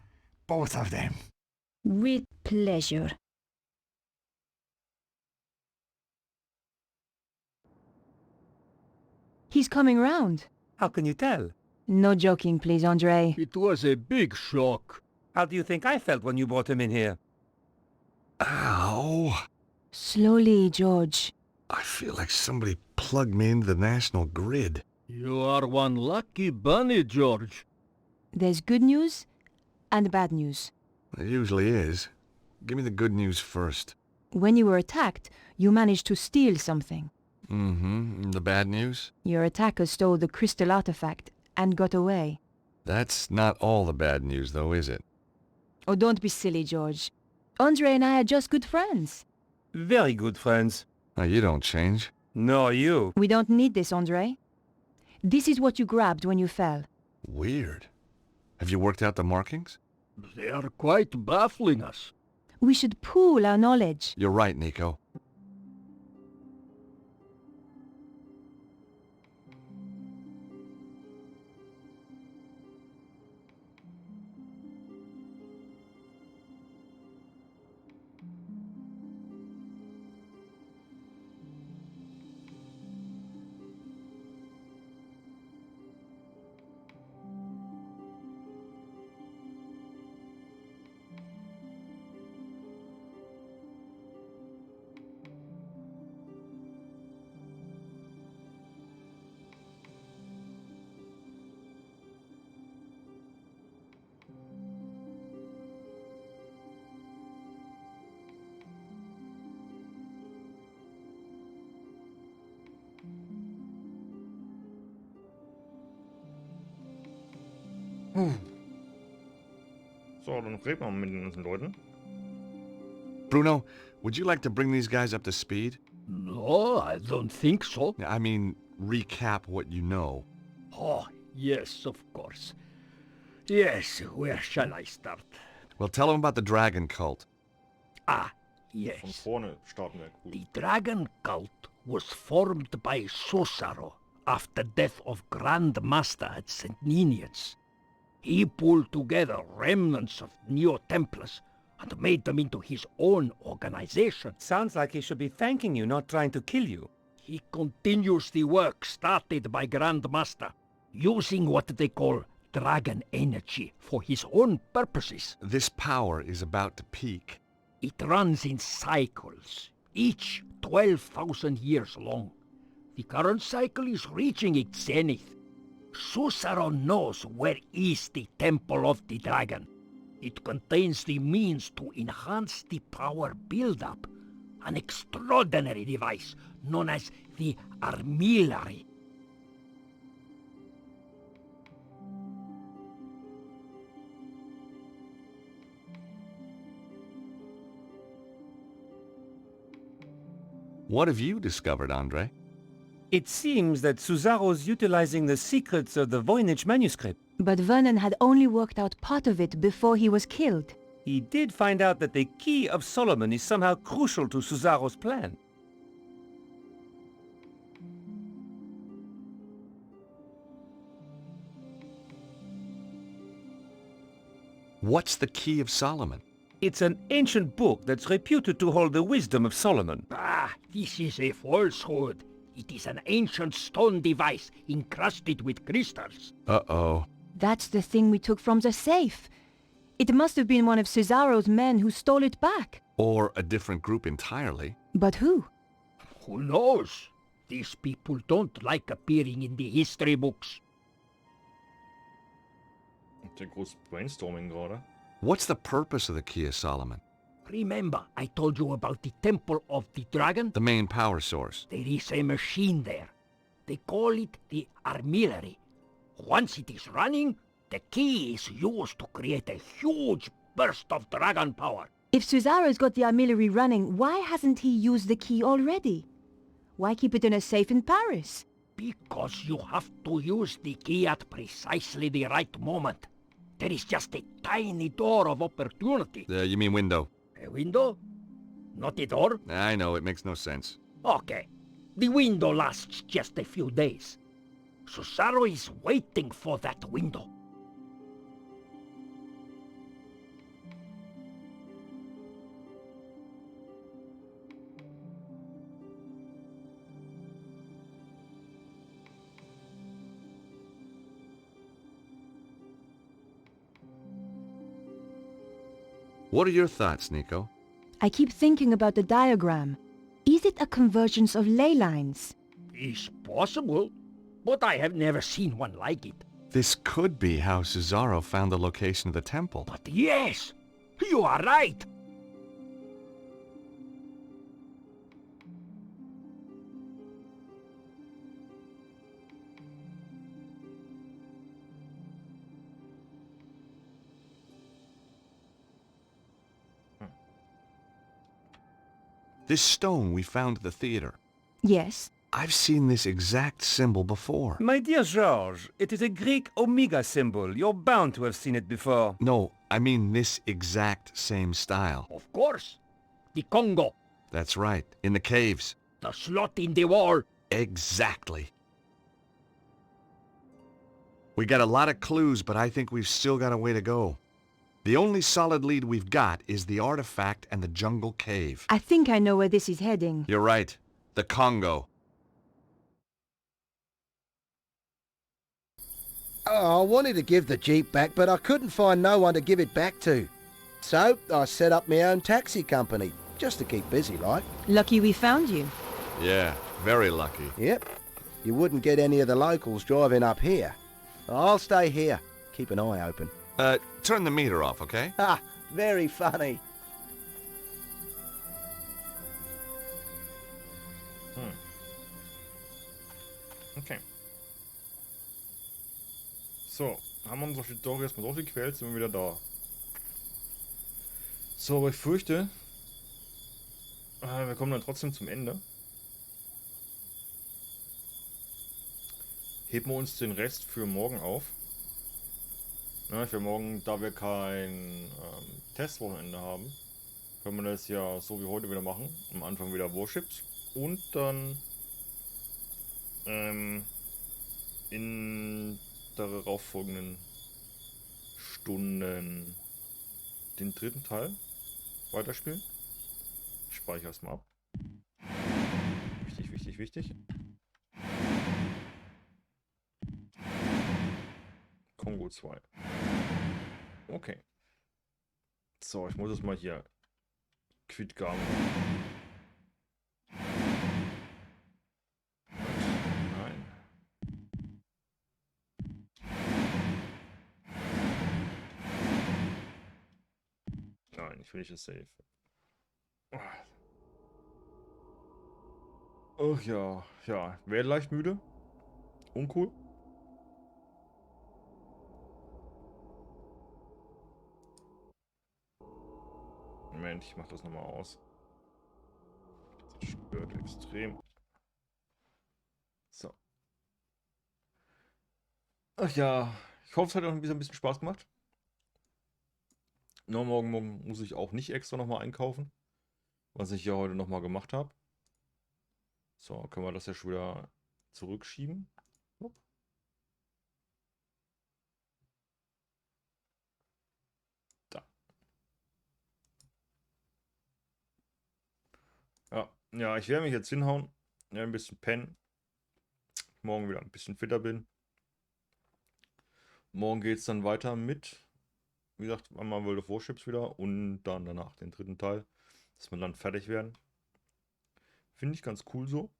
Both of them. With pleasure. He's coming round. How can you tell? No joking, please, Andre. It was a big shock. How do you think I felt when you brought him in here? Ow! Slowly, George. I feel like somebody plugged me into the national grid. You are one lucky bunny, George. There's good news and bad news. It usually is. Give me the good news first. When you were attacked, you managed to steal something. Mm-hmm. The bad news? Your attacker stole the crystal artifact and got away. That's not all the bad news, though, is it? Oh, don't be silly, George. Andre and I are just good friends. Very good friends. Oh, you don't change. Nor you. We don't need this, Andre. This is what you grabbed when you fell. Weird. Have you worked out the markings? They are quite baffling us. We should pool our knowledge. You're right, Nico. So, dann reden wir mit den ganzen Leuten. Bruno, would you like to bring these guys up to speed? No, I don't think so. I mean, recap what you know. Oh, yes, of course. Yes, where shall I start? Well, tell them about the dragon cult. Ah, Von yes. vorne starten wir, cool. The dragon cult was formed by Susaro after death of Grand Master at St. Ninians. He pulled together remnants of Neo-Templars and made them into his own organization. Sounds like he should be thanking you, not trying to kill you. He continues the work started by Grand Master, using what they call dragon energy for his own purposes. This power is about to peak. It runs in cycles, each 12,000 years long. The current cycle is reaching its zenith. Susaro knows where is the Temple of the Dragon. It contains the means to enhance the power build-up, an extraordinary device known as the Armillary. What have you discovered, Andre? It seems that Suzaro's utilizing the secrets of the Voynich manuscript. But Vernon had only worked out part of it before he was killed. He did find out that the Key of Solomon is somehow crucial to Suzaro's plan. What's the Key of Solomon? It's an ancient book that's reputed to hold the wisdom of Solomon. Ah, this is a falsehood. It is an ancient stone device encrusted with crystals. Uh-oh. That's the thing we took from the safe. It must have been one of Cesaro's men who stole it back. Or a different group entirely. But who? Who knows? These people don't like appearing in the history books. Der große Brainstorming gerade. What's the purpose of the Key of Solomon? Remember, I told you about the Temple of the Dragon? The main power source. There is a machine there. They call it the armillary. Once it is running, the key is used to create a huge burst of dragon power. If Cesaro's got the artillery running, why hasn't he used the key already? Why keep it in a safe in Paris? Because you have to use the key at precisely the right moment. There is just a tiny door of opportunity. You mean window? A window? Not a door? I know, it makes no sense. Okay. The window lasts just a few days. Cesaro is waiting for that window. What are your thoughts, Nico? I keep thinking about the diagram. Is it a convergence of ley lines? It's possible, but I have never seen one like it. This could be how Cesaro found the location of the temple. But yes, you are right. This stone we found at the theater. Yes. I've seen this exact symbol before. My dear George, it is a Greek omega symbol. You're bound to have seen it before. No, I mean this exact same style. Of course. The Congo. That's right, in the caves. The slot in the wall. Exactly. We got a lot of clues, but I think we've still got a way to go. The only solid lead we've got is the artifact and the jungle cave. I think I know where this is heading. You're right. The Congo. Oh, I wanted to give the Jeep back, but I couldn't find no one to give it back to. So, I set up my own taxi company, just to keep busy, like. Lucky we found you. Yeah, very lucky. Yep. You wouldn't get any of the locals driving up here. I'll stay here. Keep an eye open. Turn the meter off, okay? Ha! Very funny. Okay. So, haben wir unsere Story erstmal durchgequält, sind wir wieder da. So, aber ich fürchte, wir kommen dann trotzdem zum Ende. Heben wir uns den Rest für morgen auf. Ja, für morgen, da wir kein Testwochenende haben, können wir das ja so wie heute wieder machen. Am Anfang wieder Warships und dann in darauffolgenden Stunden den dritten Teil weiterspielen. Ich speichere es mal ab. Wichtig, wichtig, wichtig. Kongo 2. Okay. So, ich muss es mal hier Quitgaben. Nein. Nein, ich will nicht das Safe. Ach ja, ja. Werde leicht müde. Uncool. Moment, ich mach das nochmal aus. Das stört extrem. So. Ach ja, ich hoffe, es hat euch ein bisschen Spaß gemacht. No, morgen muss ich auch nicht extra nochmal einkaufen, was ich ja heute nochmal gemacht habe. So, können wir das ja schon wieder zurückschieben. Hopp. Da. Ja, ich werde mich jetzt hinhauen, ja, ein bisschen pennen, morgen wieder ein bisschen fitter bin. Morgen geht es dann weiter mit, wie gesagt, einmal World of Warships wieder und dann danach den dritten Teil, dass wir dann fertig werden. Finde ich ganz cool so.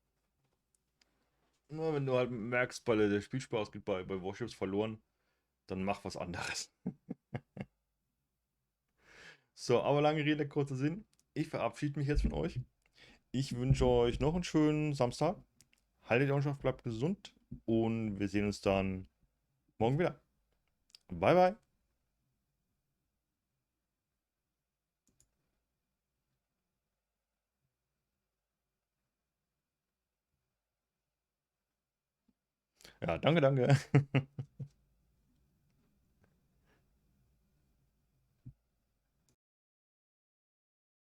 Nur wenn du halt merkst, bei der Spielspaß geht bei Warships verloren, dann mach was anderes. So, aber lange Rede, kurzer Sinn. Ich verabschiede mich jetzt von euch. Ich wünsche euch noch einen schönen Samstag. Haltet die Augen, bleibt gesund und wir sehen uns dann morgen wieder. Bye, bye. Ja, danke, danke.